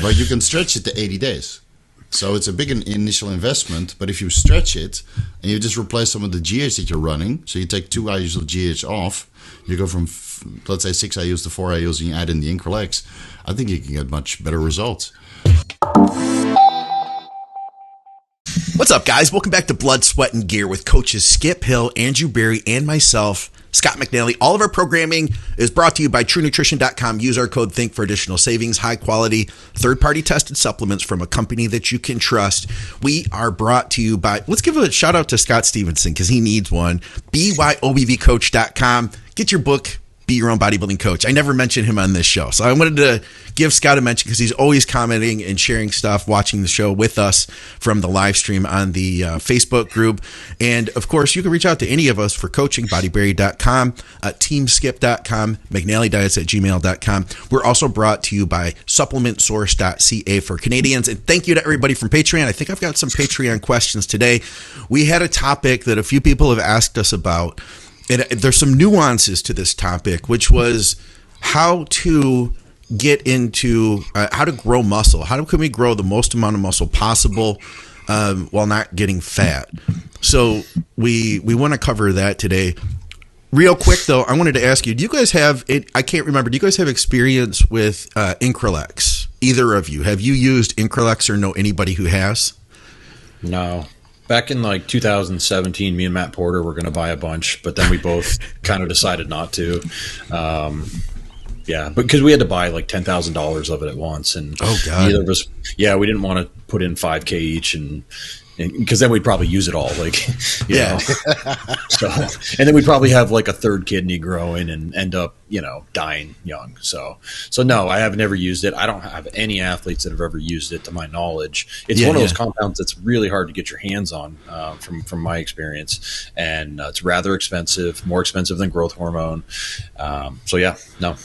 But you can stretch it to 80 days. So it's a big initial investment, but if you stretch it and you just replace some of the GH that you're running, so you take 2 IUs of GH off, you go from, let's say, 6 IUs to 4 IUs, and you add in the Increlex, I think you can get much better results. What's up, guys? Welcome back to Blood, Sweat, and Gear with coaches Skip Hill, Andrew Berry, and myself, Scott McNally. All of our programming is brought to you by TrueNutrition.com. Use our code THINK for additional savings. High quality, third-party tested supplements from a company that you can trust. We are brought to you by, let's give a shout out to Scott Stevenson because he needs one. BYOBVcoach.com. Get your book, Be Your Own Bodybuilding Coach. I never mentioned him on this show, so I wanted to give Scott a mention because he's always commenting and sharing stuff, watching the show with us from the live stream on the Facebook group. And of course, you can reach out to any of us for coaching, bodyberry.com, teamskip.com, mcnallydiets@gmail.com. We're also brought to you by supplementsource.ca for Canadians. And thank you to everybody from Patreon. I think I've got some Patreon questions today. We had a topic that a few people have asked us about. And there's some nuances to this topic, which was how to get into how to grow muscle. How can we grow the most amount of muscle possible while not getting fat? So we want to cover that today. Real quick, though, I wanted to ask you, do you guys have, I can't remember, do you guys have experience with Increlex? Either of you. Have you used Increlex or know anybody who has? No. Back in like 2017, me and Matt Porter were going to buy a bunch, but then we both kind of decided not to. Yeah, because we had to buy like $10,000 of it at once, and neither of us. Yeah, we didn't want to put in $5,000 each, and because then we'd probably use it all. Like, you know. So, and then we'd probably have like a third kidney growing and end up, dying young. So no, I have never used it. I don't have any athletes that have ever used it to my knowledge. It's one of those compounds that's really hard to get your hands on from my experience. And it's rather expensive, more expensive than growth hormone. So yeah, no.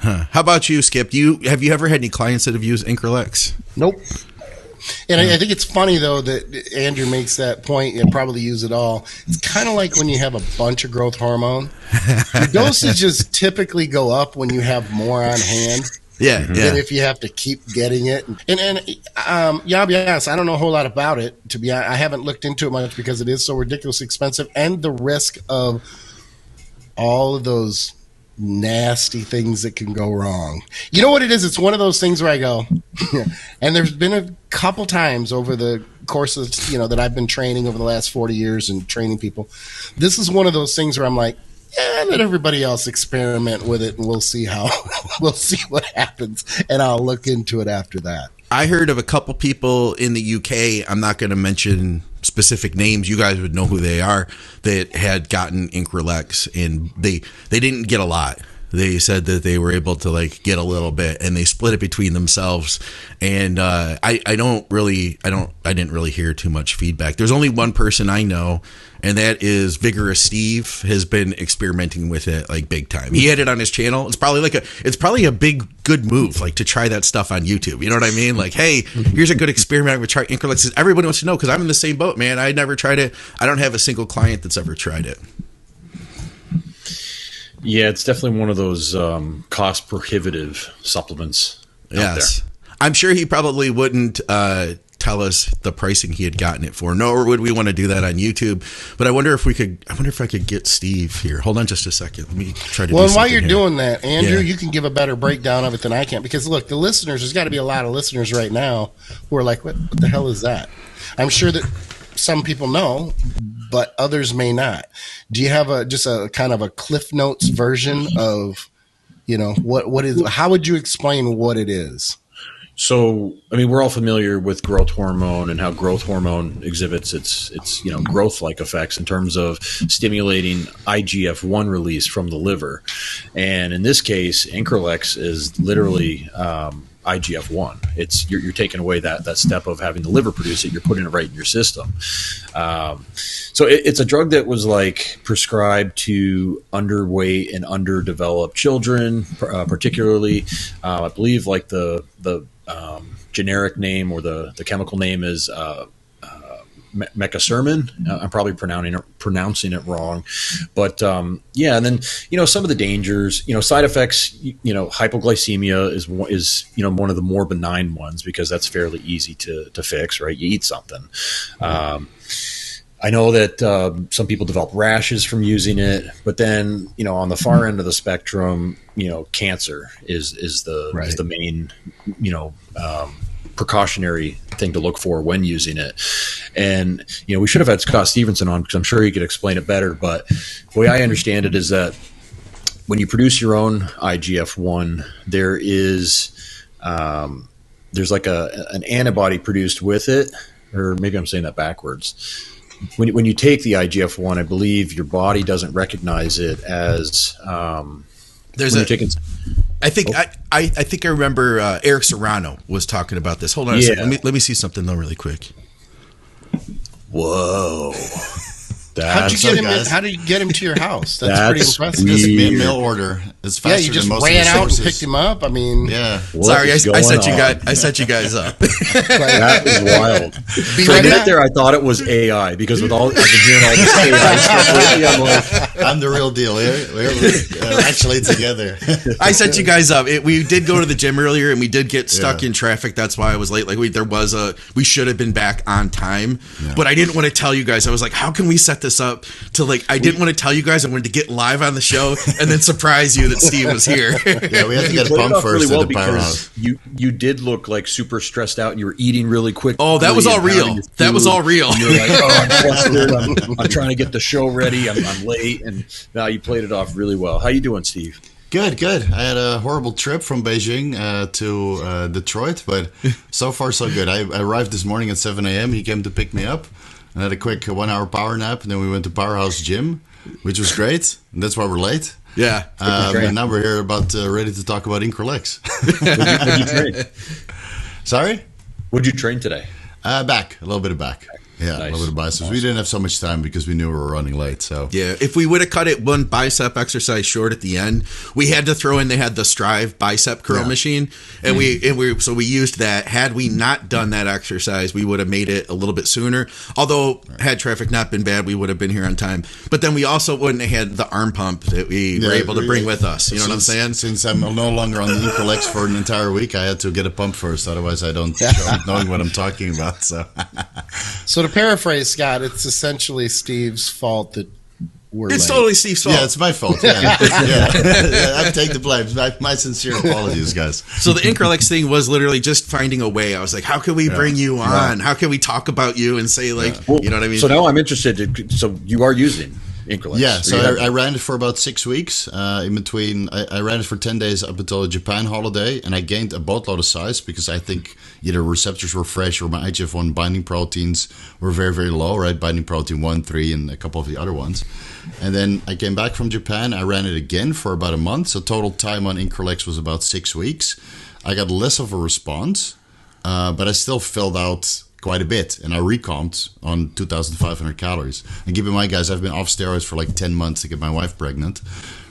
Huh. How about you, Skip? Have you ever had any clients that have used Increlex? Nope. And I think it's funny, though, that Andrew makes that point, and probably use it all. It's kind of like when you have a bunch of growth hormone. Your dosages typically go up when you have more on hand than if you have to keep getting it. And I'll be honest, I don't know a whole lot about it. To be honest, I haven't looked into it much because it is so ridiculously expensive, and the risk of all of those nasty things that can go wrong. You know what it is? It's one of those things where I go, and there's been a couple times over the course of, that I've been training over the last 40 years and training people. This is one of those things where I'm like, let everybody else experiment with it, and we'll see what happens, and I'll look into it after that. I heard of a couple people in the UK, I'm not going to mention specific names, you guys would know who they are, that had gotten Increlex, and they didn't get a lot. They said that they were able to get a little bit, and they split it between themselves. And I didn't really hear too much feedback. There's only one person I know, and that is Vigorous Steve has been experimenting with it big time. He had it on his channel. It's probably a big good move to try that stuff on YouTube. You know what I mean? Hey, here's a good experiment. I'm gonna try Increlex. Everybody wants to know because I'm in the same boat, man. I never tried it. I don't have a single client that's ever tried it. Yeah, it's definitely one of those cost prohibitive supplements out there. I'm sure he probably wouldn't tell us the pricing he had gotten it for, nor would we want to do that on YouTube. But I wonder if I could get Steve here. Hold on just a second. Let me try to. Well, and while you're doing that, Andrew, you can give a better breakdown of it than I can, because look, the listeners, there's got to be a lot of listeners right now who are like, what the hell is that? I'm sure that some people know, but others may not. Do you have just a kind of a Cliff Notes version of, what is? How would you explain what it is? So, we're all familiar with growth hormone and how growth hormone exhibits its growth-like effects in terms of stimulating IGF-1 release from the liver. And in this case, Increlex is literally IGF-1. It's you're taking away that step of having the liver produce it. You're putting it right in your system. So it's a drug that was prescribed to underweight and underdeveloped children, particularly. I believe the generic name or the chemical name is Mecasermin. I'm probably pronouncing it wrong, but yeah. And then some of the dangers, side effects. Hypoglycemia is one of the more benign ones because that's fairly easy to fix. Right, you eat something. I know that some people develop rashes from using it, but then on the far end of the spectrum, cancer is the main precautionary thing to look for when using it. And we should have had Scott Stevenson on because I'm sure he could explain it better. But the way I understand it is that when you produce your own IGF-1, there's like an antibody produced with it, or maybe I'm saying that backwards. When you take the IGF-1, I believe your body doesn't recognize it as I think I remember Eric Serrano was talking about this. Hold on a second. Let me see something though really quick. Whoa. How did you get him to your house? That's pretty impressive. Just mail order. It's faster you just than most ran of the out and sources. picked him up. I mean, Yeah. Sorry, I set you guys up. That is wild. For right a minute back. there, I thought it was AI because with all I've been hearing all this AI stuff lately, I'm like, I'm the real deal. We're actually together. I set you guys up. We did go to the gym earlier, and we did get stuck in traffic. That's why I was late. Like we should have been back on time, but I didn't want to tell you guys. I was like, how can we set this up to I didn't want to tell you guys. I wanted to get live on the show and then surprise you that Steve was here. Yeah, we had to get a played it pump off first really well at the powerhouse. because you did look like super stressed out and you were eating really quick. Oh, that was all real. That was all real. You're like, I'm flustered. I'm trying to get the show ready. I'm late, and now you played it off really well. How you doing, Steve? Good. I had a horrible trip from Beijing to Detroit, but so far so good. I arrived this morning at 7 a.m. He came to pick me up and had a quick 1 hour power nap, and then we went to Powerhouse Gym, which was great. And that's why we're late. Yeah. And now we're here ready to talk about Increlex. What'd you train? Sorry? What'd you train today? Back. A little bit of back. Yeah, Nice. a little bit of biceps. Awesome. We didn't have so much time because we knew we were running late. So Yeah, if we would have cut it one bicep exercise short at the end, we had to throw in. They had the Strive bicep curl machine, and we used that. Had we not done that exercise, we would have made it a little bit sooner. Although had traffic not been bad, we would have been here on time. But then we also wouldn't have had the arm pump that we were able to bring with us. You know what I'm saying? Since I'm no longer on the Increlex for an entire week, I had to get a pump first. Otherwise, I don't show up knowing what I'm talking about. So to paraphrase Scott, it's essentially Steve's fault that we're It's late. totally Steve's fault. Yeah, it's my fault. Yeah, I take the blame. My sincere apologies, guys. So the Increlex thing was literally just finding a way. I was like, how can we bring you on? How can we talk about you and say you know what I mean? So now I'm interested. So you are using Increlex? Yeah, so I ran it for about 6 weeks. In between, I ran it for 10 days up until a Japan holiday, and I gained a boatload of size because I think either receptors were fresh or my IGF-1 binding proteins were very, very low, right? Binding protein 1, 3, and a couple of the other ones. And then I came back from Japan. I ran it again for about a month. So total time on Increlex was about 6 weeks. I got less of a response, but I still filled out quite a bit, and I recomped on 2,500 calories. And keep in mind, guys, I've been off steroids for like 10 months to get my wife pregnant.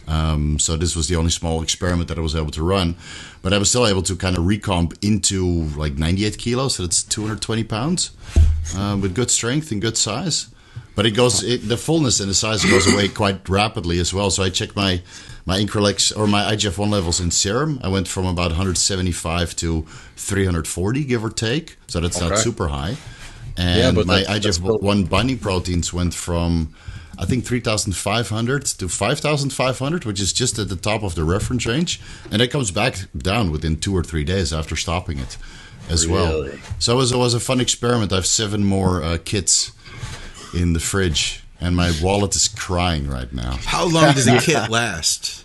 So this was the only small experiment that I was able to run. But I was still able to kind of recomp into like 98 kilos, so that's 220 pounds, with good strength and good size. But the fullness and the size goes away quite rapidly as well. So I checked my Increlex or my IGF-1 levels in serum. I went from about 175 to 340, give or take. So that's not super high. And but my that's IGF-1 binding proteins went from, I think, 3,500 to 5,500, which is just at the top of the reference range. And it comes back down within 2 or 3 days after stopping it as well. So it was a fun experiment. I have 7 more kits in the fridge, and my wallet is crying right now. How long does a kit last?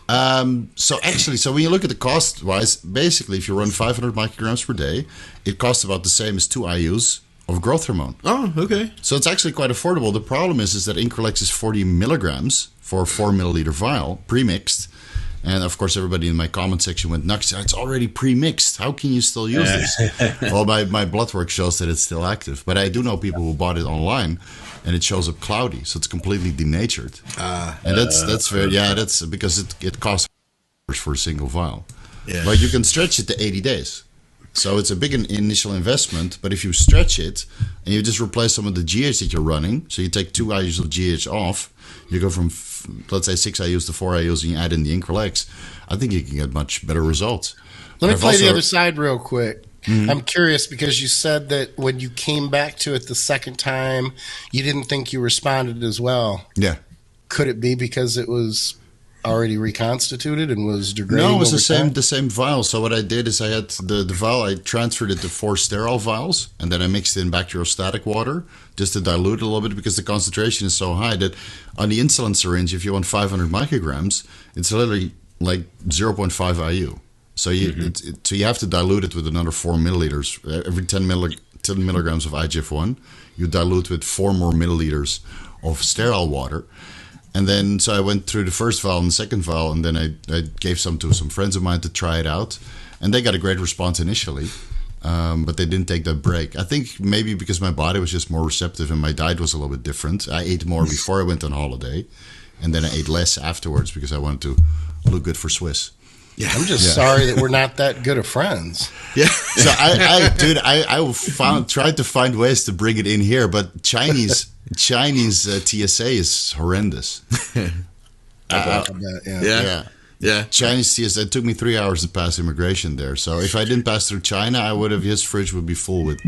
So when you look at the cost wise, basically if you run 500 micrograms per day, it costs about the same as 2 IUs of growth hormone. Oh, okay. So it's actually quite affordable. The problem is that Increlex is 40 milligrams for a 4 milliliter vial, pre-mixed. And of course, everybody in my comment section went nuts. It's already pre-mixed. How can you still use this? Well, my blood work shows that it's still active. But I do know people who bought it online, and it shows up cloudy, so it's completely denatured. And that's very that's because it costs for a single vial. Yeah. But you can stretch it to 80 days. So it's a big initial investment, but if you stretch it and you just replace some of the GH that you're running, so you take 2 IUs of GH off, you go from, let's say, 6 IUs to 4 IUs, and you add in the Increlex, I think you can get much better results. Let me play the other side real quick. Mm-hmm. I'm curious because you said that when you came back to it the second time, you didn't think you responded as well. Yeah. Could it be because it was already reconstituted and was degrading? No, it was the same vial. So what I did is I had the vial, I transferred it to 4 sterile vials, and then I mixed in bacteriostatic water just to dilute it a little bit because the concentration is so high that on the insulin syringe, if you want 500 micrograms, it's literally like 0.5 IU. So so you have to dilute it with another 4 milliliters. Every 10 milligrams of IGF-1, you dilute with 4 more milliliters of sterile water. And then, so I went through the first vial and the second vial, and then I gave some to some friends of mine to try it out. And they got a great response initially, but they didn't take that break. I think maybe because my body was just more receptive and my diet was a little bit different. I ate more before I went on holiday, and then I ate less afterwards because I wanted to look good for Swiss. Yeah, I'm just sorry that we're not that good of friends. Yeah, so I tried to find ways to bring it in here, but Chinese TSA is horrendous. Yeah. Chinese TSA. It took me 3 hours to pass immigration there. So if I didn't pass through China, his fridge would be full with.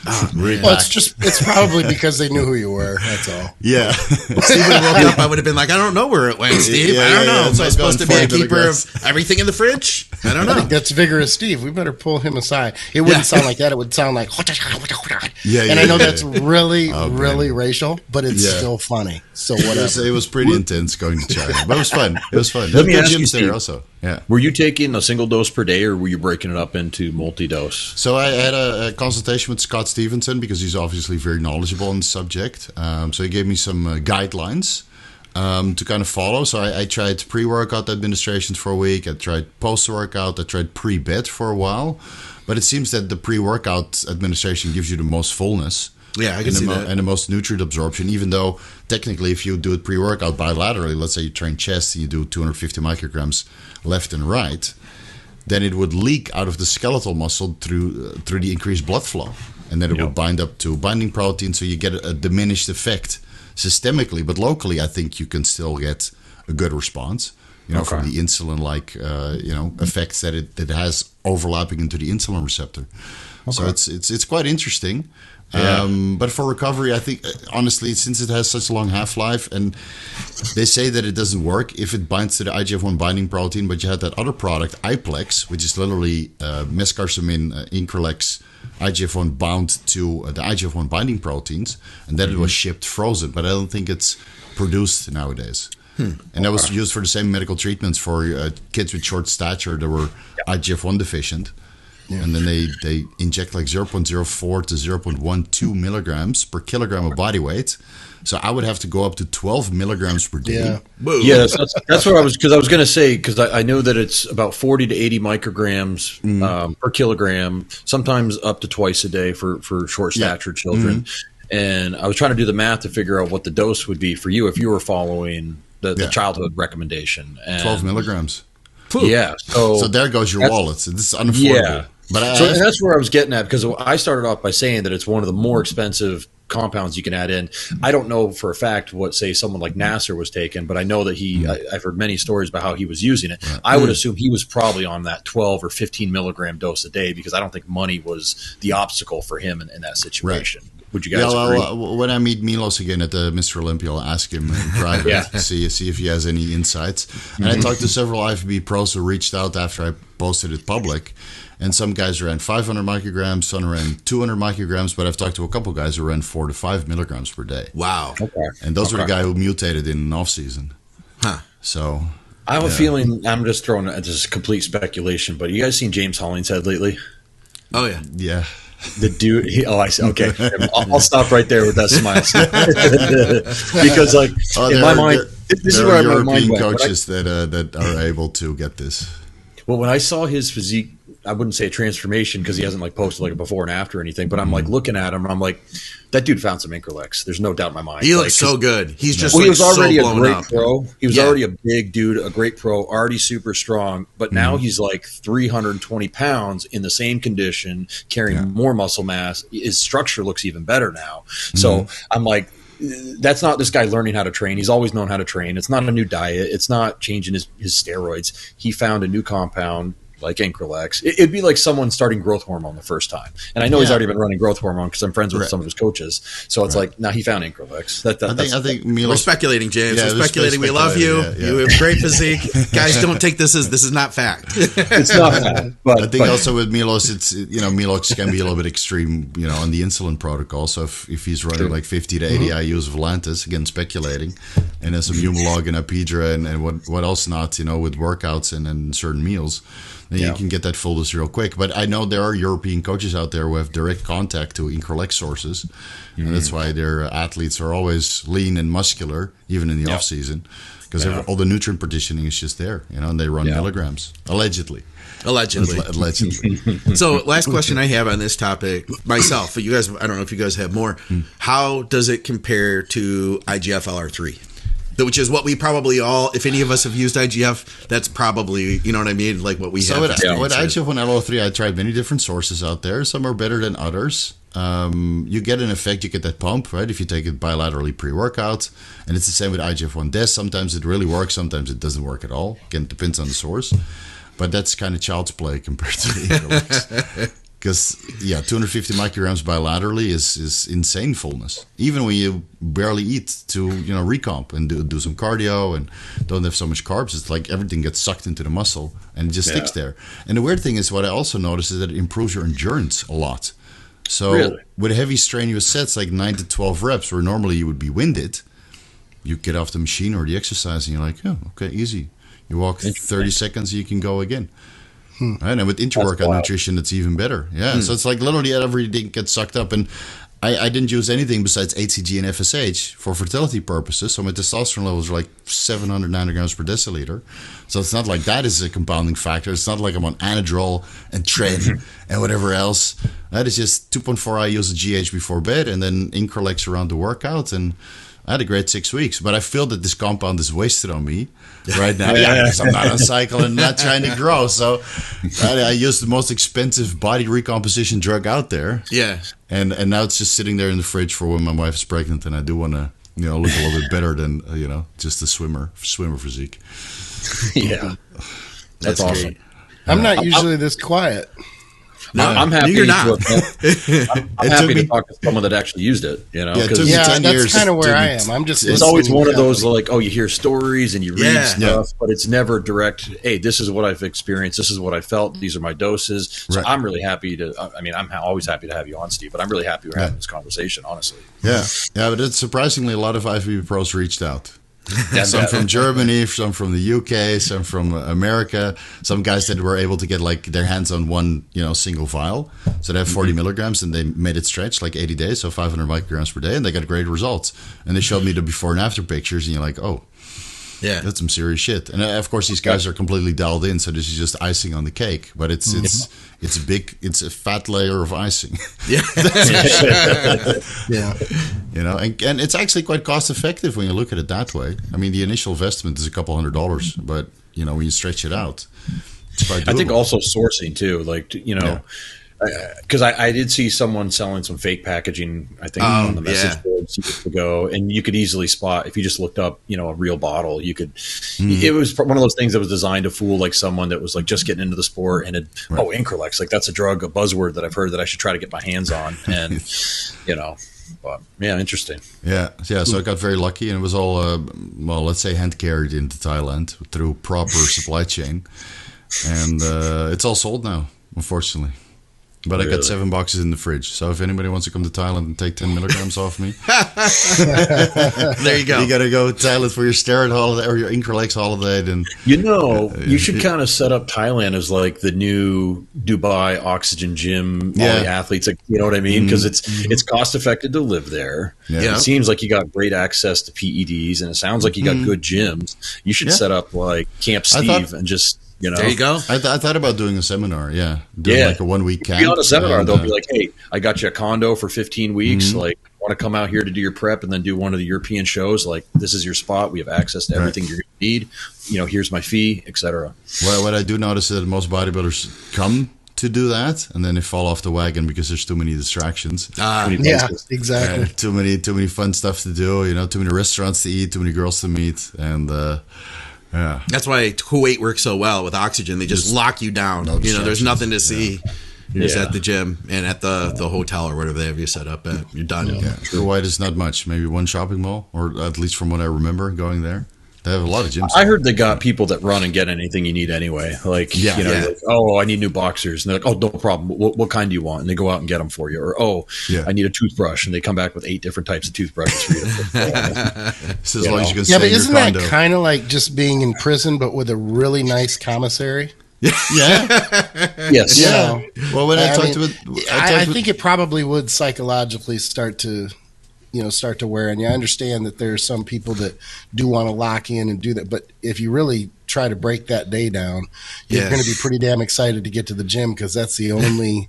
Well, it's probably because they knew who you were. That's all. Yeah. Steve would have woken up. I would have been like, I don't know where it went, Steve. I don't know. Am I supposed to be a keeper of everything in the fridge? I don't know. I think that's Vigorous Steve. We better pull him aside. It wouldn't sound like that. It would sound like. And I know that's really racial, but it's still funny. So whatever. It was pretty intense going to China, but it was fun. Let me ask you, Steve, also. Yeah. Were you taking a single dose per day, or were you breaking it up into multi-dose? So I had a consultation with Scott Stevenson because he's obviously very knowledgeable on the subject. So he gave me some guidelines to kind of follow. So I tried pre-workout administrations for a week. I tried post-workout. I tried pre-bed for a while. But it seems that the pre-workout administration gives you the most fullness. Yeah, I can see that. And the most nutrient absorption, even though technically if you do it pre-workout bilaterally, let's say you train chest and you do 250 micrograms left and right, then it would leak out of the skeletal muscle through the increased blood flow. And then it would bind up to binding protein, so you get a diminished effect systemically. But locally, I think you can still get a good response, from the insulin-like, effects that it has overlapping into the insulin receptor. Okay. So it's quite interesting. Yeah. But for recovery, I think, honestly, since it has such a long half-life, and they say that it doesn't work if it binds to the IGF-1 binding protein, but you had that other product, Iplex, which is literally mescarcin Increlex IGF-1 bound to the IGF-1 binding proteins, and then it was shipped frozen. But I don't think it's produced nowadays. And that was used for the same medical treatments for kids with short stature that were IGF-1 deficient. Yeah. And then they inject like 0.04 to 0.12 milligrams per kilogram of body weight. So I would have to go up to 12 milligrams per day. Yeah, that's what I was going to say, because I know that it's about 40 to 80 micrograms per kilogram, sometimes up to twice a day for short stature children. And I was trying to do the math to figure out what the dose would be for you if you were following the childhood recommendation. And 12 milligrams. Yeah. So there goes your wallet. This is unaffordable. Yeah. But and that's where I was getting at, because I started off by saying that it's one of the more expensive compounds you can add in. I don't know for a fact what, say, someone like Nasser was taking, but I know that I've heard many stories about how he was using it. Right. I would assume he was probably on that 12 or 15 milligram dose a day, because I don't think money was the obstacle for him in that situation. Right. Would you guys agree? When I meet Milos again at the Mr. Olympia, I'll ask him in private to see if he has any insights. And I talked to several IFBB pros who reached out after I posted it public. And some guys ran 500 micrograms, some ran 200 micrograms, but I've talked to a couple guys who ran 4 to 5 milligrams per day. Wow. Okay. And those were the guy who mutated in off season. Huh. So I have a feeling, I'm just throwing this is complete speculation, but you guys seen James Hollingshead lately? Oh, yeah. Yeah. The dude, I see. Okay, I'll stop right there with that smile, because in my mind, this is where my mind went. European coaches that are able to get this. Well, when I saw his physique I wouldn't say a transformation because he hasn't like posted like a before and after or anything, but I'm like looking at him and I'm like, that dude found some Increlex. There's no doubt in my mind. He looks so good. He's just he was already so a great up. pro. He was already a big dude, a great pro, already super strong. But now he's like 320 pounds in the same condition, carrying more muscle mass. His structure looks even better now. So I'm like, that's not this guy learning how to train. He's always known how to train. It's not a new diet. It's not changing his steroids. He found a new compound like Increlex. It'd be like someone starting growth hormone the first time. And I know he's already been running growth hormone because I'm friends with some of his coaches. So it's like, now he found Increlex. I think Milos, we're speculating, James. Yeah, we're speculating. We love you. You have great physique. Guys, don't take this is not fact. It's not fact. But I think also with Milos, it's, Milos can be a little bit extreme, on the insulin protocol. So if he's running like 50 to 80 IUs of Lantus, again, speculating, and then some Humalog and Apidra and what else not, with workouts and certain meals, then you can get that full dose real quick. But I know there are European coaches out there who have direct contact to Increlex sources, and that's why their athletes are always lean and muscular, even in the off season, because all the nutrient partitioning is just there, and they run milligrams, allegedly. So last question I have on this topic myself, but you guys, I don't know if you guys have more. How does it compare to IGF LR3? Which is what we probably all, if any of us have used IGF, that's probably, you know what I mean, like what we have. So with IGF and LR3, I tried many different sources out there. Some are better than others. You get an effect, you get that pump, right, if you take it bilaterally pre-workout. And it's the same with IGF-1 Des. Sometimes it really works, sometimes it doesn't work at all. Again, it depends on the source. But that's kind of child's play compared to the Increlex. Because, 250 micrograms bilaterally is insane fullness. Even when you barely eat to, recomp and do some cardio and don't have so much carbs, it's like everything gets sucked into the muscle and it just sticks there. And the weird thing is, what I also noticed is that it improves your endurance a lot. So with heavy strenuous sets, like 9 to 12 reps, where normally you would be winded, you get off the machine or the exercise and you're like, okay, easy. You walk 30 seconds, you can go again. Right? And with intra-workout nutrition, it's even better. So it's like literally everything gets sucked up. And I didn't use anything besides HCG and FSH for fertility purposes. So my testosterone levels are like 700 nanograms per deciliter. So it's not like that is a compounding factor. It's not like I'm on Anadrol and Tren and whatever else. That is just 2.4 IUs of GH before bed and then Increlex around the workout. And I had a great 6 weeks. But I feel that this compound is wasted on me right now. Because I'm not on cycle and not trying to grow. So I used the most expensive body recomposition drug out there. And now it's just sitting there in the fridge for when my wife is pregnant and I do want to, look a little bit better than, just a swimmer physique. That's awesome. Great. I'm not usually this quiet. No, I'm happy. You're not. I'm happy to talk to someone that actually used it. That's kind of where I am. I'm just. It's always one of those like, you hear stories and you read stuff, but it's never direct. Hey, this is what I've experienced. This is what I felt. These are my doses. So I'm really happy to. I'm always happy to have you on, Steve. But I'm really happy we're having this conversation. Honestly. But it's surprisingly a lot of IFBB pros reached out. Some from Germany, some from the UK, some from America, some guys that were able to get like their hands on one, single vial. So they have 40 milligrams and they made it stretch like 80 days, so 500 micrograms per day, and they got great results. And they showed me the before and after pictures, and you're like, that's some serious shit. And of course, these guys are completely dialed in, so this is just icing on the cake. But it's a fat layer of icing. And it's actually quite cost effective when you look at it that way. I mean, the initial investment is a couple $100, but when you stretch it out, it's quite doable. I think also sourcing too, because I did see someone selling some fake packaging, I think, on the message boards years ago, and you could easily spot if you just looked up, a real bottle. You could. It was one of those things that was designed to fool like someone that was like just getting into the sport and Increlex, like that's a drug, a buzzword that I've heard that I should try to get my hands on, and but interesting. So I got very lucky, and it was all let's say hand carried into Thailand through proper supply chain, and it's all sold now, unfortunately. But I got 7 boxes in the fridge. So if anybody wants to come to Thailand and take 10 milligrams off me, there you go. You got to go to Thailand for your steroid holiday or your Increlex holiday. Then you should kind of set up Thailand as like the new Dubai oxygen gym. All the athletes, like, you know what I mean? Because it's cost effective to live there. It seems like you got great access to PEDs, and it sounds like you got good gyms. You should set up like Camp Steve and just. You know, There you go. I thought about doing a seminar. Yeah, doing like a 1 week camp. Be on a seminar, and, they'll be like, "Hey, I got you a condo for 15 weeks. Mm-hmm. Like, want to come out here to do your prep and then do one of the European shows? Like, this is your spot. We have access to everything you're going to need. You know, here's my fee, etc." Well, what I do notice is that most bodybuilders come to do that, and then they fall off the wagon because there's too many distractions. Yeah, exactly. Too many fun stuff to do. You know, too many restaurants to eat, too many girls to meet, and yeah. That's why Kuwait works so well with oxygen. They just lock you down. No You know, there's distractions. nothing to see. You're just Yeah. at the gym and at the hotel or whatever they have you set up at. You're done. Yeah, Kuwait is not much. Maybe one shopping mall, or at least from what I remember going there. They have a lot of gyms. I heard they got people that run and get anything you need anyway. Like, Yeah. you know, Yeah. like, oh, I need new boxers. And they're like, oh, no problem. What kind do you want? And they go out and get them for you. Or, oh, Yeah. I need a toothbrush. And they come back with 8 different types of toothbrushes for you. So as long as you can Yeah, stay but in your isn't that condo. kind of like just being in prison, but with a really nice commissary? Yeah. Yes. Yeah. Well, when I talked mean, to I think it probably would psychologically start to wear on you. I understand that there are some people that do want to lock in and do that, but if you really try to break that day down, you're going to be pretty damn excited to get to the gym because that's the only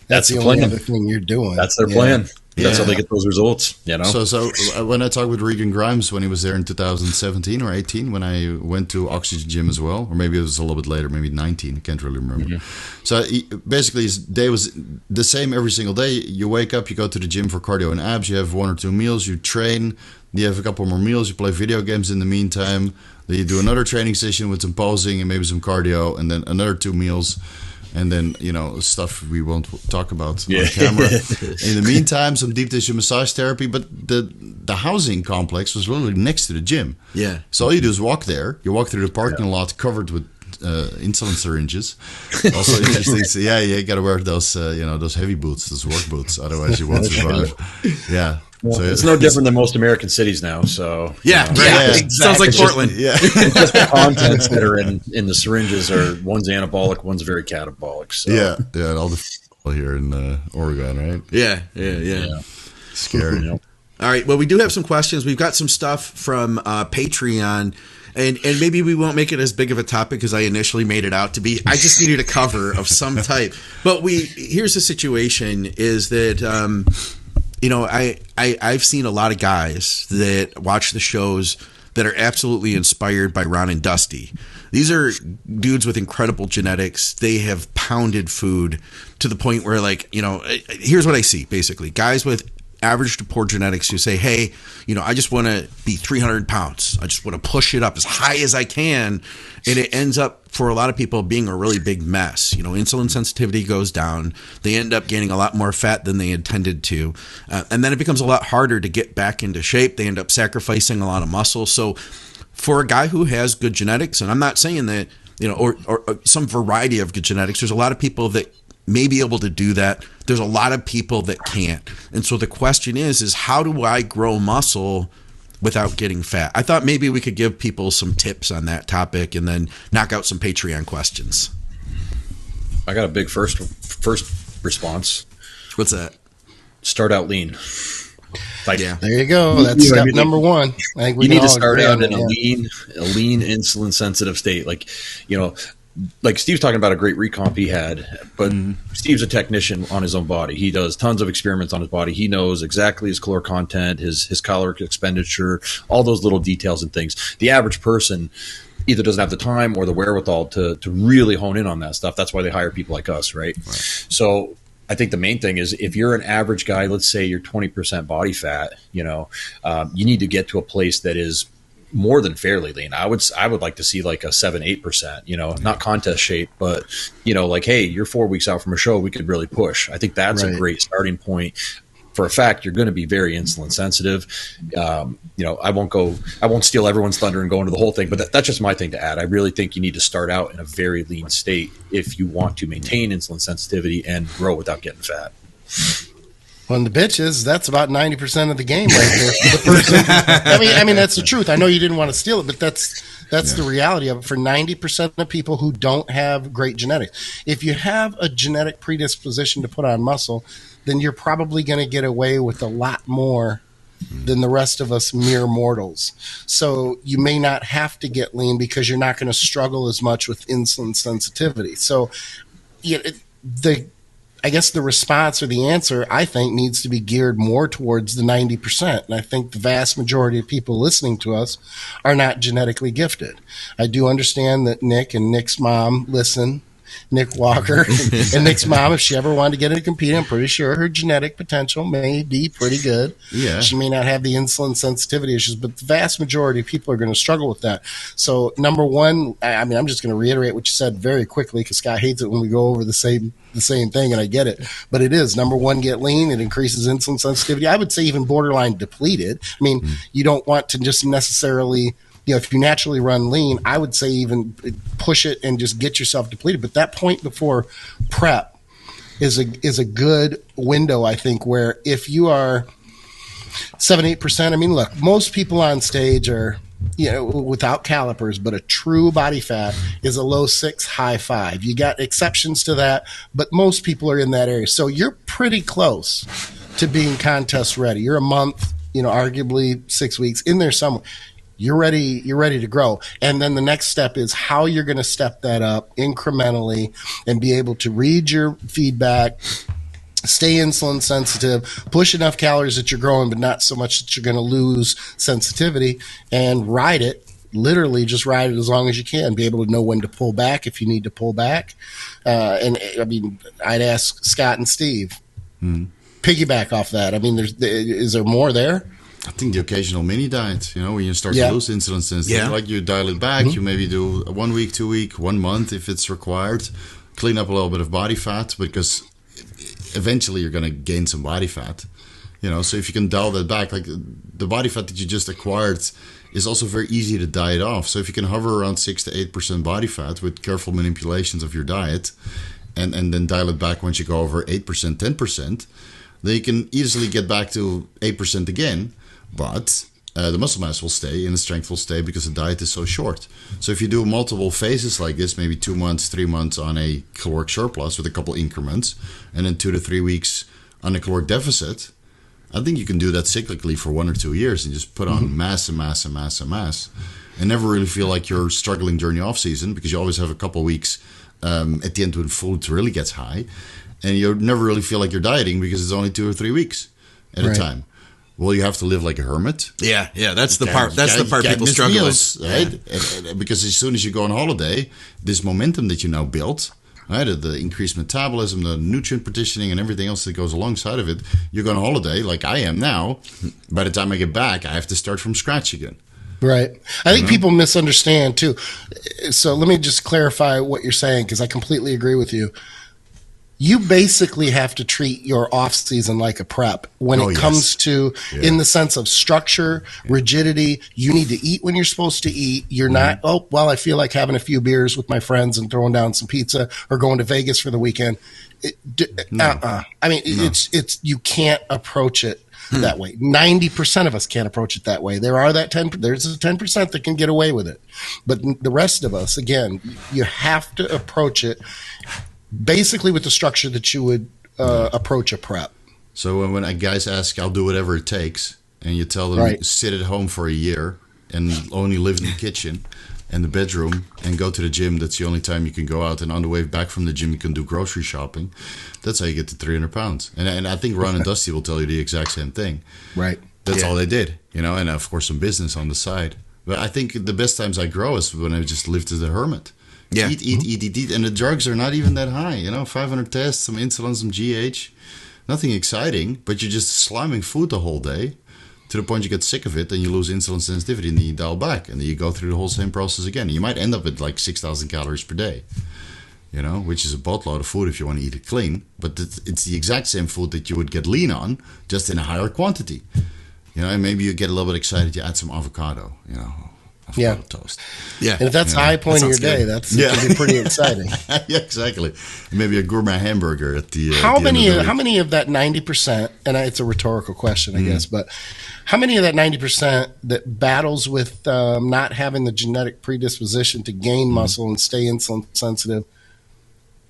That's the the only plan. other thing you're doing. That's their Yeah. plan. That's how Yeah. they get those results, you know? So when I talked with Regan Grimes when he was there in 2017 or 18, when I went to Oxygen Gym as well, or maybe it was a little bit later, maybe 19, I can't really remember. So basically his day was the same every single day. You wake up, you go to the gym for cardio and abs, you have 1 or 2 meals, you train, you have a couple more meals, you play video games in the meantime, then you do another training session with some posing and maybe some cardio, and then another 2 meals. And then, you know, stuff we won't talk about on camera. In the meantime, some deep tissue massage therapy. But the housing complex was literally next to the gym. Yeah. So all you do is walk there. You walk through the parking lot covered with insulin syringes. Also interesting. So, yeah, you got to wear those, those heavy boots, those work boots. Otherwise, you won't survive. Yeah. Well, So it's no different than most American cities now. So Yeah. you know, Right. Yeah. Sounds like Portland. Yeah. just the contents that are in the syringes are one's anabolic, one's very catabolic. So Yeah. Yeah. And all the here in Oregon, right? Yeah. Scary. you know. All right. Well, we do have some questions. We've got some stuff from Patreon, and maybe we won't make it as big of a topic as I initially made it out to be. I just needed a cover of some type. But here's the situation: is that I've seen a lot of guys that watch the shows that are absolutely inspired by Ron and Dusty. These are dudes with incredible genetics. They have pounded food to the point where, like, here's what I see, basically. Guys with average to poor genetics who say, hey, I just want to be 300 pounds. I just want to push it up as high as I can. And it ends up, for a lot of people, being a really big mess. Insulin sensitivity goes down. They end up gaining a lot more fat than they intended to. And then it becomes a lot harder to get back into shape. They end up sacrificing a lot of muscle. So for a guy who has good genetics, and I'm not saying that, or some variety of good genetics, there's a lot of people that may be able to do that. There's a lot of people that can't. And so the question is how do I grow muscle without getting fat? I thought maybe we could give people some tips on that topic and then knock out some Patreon questions. I got a big first response. What's that? Start out lean. Like, Yeah. There you go. That's step number one. I think we you can need to all start agree out on in that. a lean insulin sensitive state. Like Steve's talking about a great recomp he had, but Steve's a technician on his own body. He does tons of experiments on his body. He knows exactly his caloric content, his caloric expenditure, all those little details and things. The average person either doesn't have the time or the wherewithal to really hone in on that stuff. That's why they hire people like us, right? So I think the main thing is if you're an average guy, let's say you're 20% body fat, you need to get to a place that is more than fairly lean. I would like to see like a 7-8%, not contest shape, but like, hey, you're 4 weeks out from a show, we could really push. I think that's a great starting point. For a fact, you're going to be very insulin sensitive. I won't steal everyone's thunder and go into the whole thing, but that's just my thing to add. I really think you need to start out in a very lean state if you want to maintain insulin sensitivity and grow without getting fat. Well, the bitch is that's about 90% of the game right there for the person. I mean that's the truth. I know you didn't want to steal it, but that's the reality of it for 90% of people who don't have great genetics. If you have a genetic predisposition to put on muscle, then you're probably going to get away with a lot more than the rest of us mere mortals. So you may not have to get lean because you're not going to struggle as much with insulin sensitivity. So I guess the response or the answer, I think, needs to be geared more towards the 90%. And I think the vast majority of people listening to us are not genetically gifted. I do understand that Nick and Nick's mom listen. Nick Walker and Nick's mom, if she ever wanted to get into competing, I'm pretty sure her genetic potential may be pretty good. Yeah. She may not have the insulin sensitivity issues, but the vast majority of people are going to struggle with that. So number one, I'm just going to reiterate what you said very quickly because Scott hates it when we go over the same thing, and I get it. But it is, number one, get lean. It increases insulin sensitivity. I would say even borderline depleted. I mean, you don't want to just necessarily – if you naturally run lean, I would say even push it and just get yourself depleted. But that point before prep is a good window, I think, where if you are 7-8%, I mean, look, most people on stage are, without calipers, but a true body fat is a low 6, high 5. You got exceptions to that, but most people are in that area. So you're pretty close to being contest ready. You're a month, arguably 6 weeks in there somewhere. You're ready to grow. And then the next step is how you're going to step that up incrementally and be able to read your feedback, stay insulin sensitive, push enough calories that you're growing, but not so much that you're going to lose sensitivity, and ride it. Literally just ride it as long as you can. Be able to know when to pull back if you need to pull back. I'd ask Scott and Steve, piggyback off that. I mean, is there more there? I think the occasional mini diet, when you start to lose insulin sensitivity, like you dial it back, you maybe do 1 week, 2 week, 1 month if it's required, clean up a little bit of body fat because eventually you're going to gain some body fat, so if you can dial that back, like the body fat that you just acquired is also very easy to diet off. So if you can hover around 6 to 8% body fat with careful manipulations of your diet and then dial it back once you go over 8%, 10%, then you can easily get back to 8% again. But the muscle mass will stay and the strength will stay because the diet is so short. So if you do multiple phases like this, maybe 2 months, 3 months on a caloric surplus with a couple increments, and then 2 to 3 weeks on a caloric deficit, I think you can do that cyclically for 1 or 2 years and just put on mass and mass and mass and mass, and never really feel like you're struggling during the off season because you always have a couple weeks at the end when food really gets high, and you never really feel like you're dieting because it's only 2 or 3 weeks at a time. Well, you have to live like a hermit. Yeah, that's the part. That's the part people struggle with, right? Because as soon as you go on holiday, this momentum that you now built, right, the increased metabolism, the nutrient partitioning, and everything else that goes alongside of it, you go on holiday like I am now. By the time I get back, I have to start from scratch again. Right. I think people misunderstand too. So let me just clarify what you're saying because I completely agree with you. You basically have to treat your off season like a prep when it comes to, in the sense of structure, rigidity. You need to eat when you're supposed to eat. You're not, I feel like having a few beers with my friends and throwing down some pizza or going to Vegas for the weekend. It's you can't approach it that way. 90% of us can't approach it that way. There's a 10% that can get away with it. But the rest of us, again, you have to approach it basically with the structure that you would approach a prep. So when guys ask, I'll do whatever it takes, and you tell them sit at home for a year and only live in the kitchen and the bedroom and go to the gym, that's the only time you can go out, and on the way back from the gym you can do grocery shopping, that's how you get to 300 pounds. And I think Ron and Dusty will tell you the exact same thing. Right. That's all they did, and of course some business on the side. But I think the best times I grow is when I just lived as a hermit. Yeah. Eat. And the drugs are not even that high. 500 tests, some insulin, some GH. Nothing exciting, but you're just slamming food the whole day to the point you get sick of it and you lose insulin sensitivity and then you dial back. And then you go through the whole same process again. You might end up at like 6,000 calories per day, which is a boatload of food if you want to eat it clean. But it's the exact same food that you would get lean on, just in a higher quantity. And maybe you get a little bit excited, you add some avocado, toast. Yeah. And if that's the high point of your day, it can be pretty exciting. Yeah, exactly. Maybe a gourmet hamburger at the How many of that 90%, and it's a rhetorical question, I guess, but how many of that 90% that battles with not having the genetic predisposition to gain muscle and stay insulin sensitive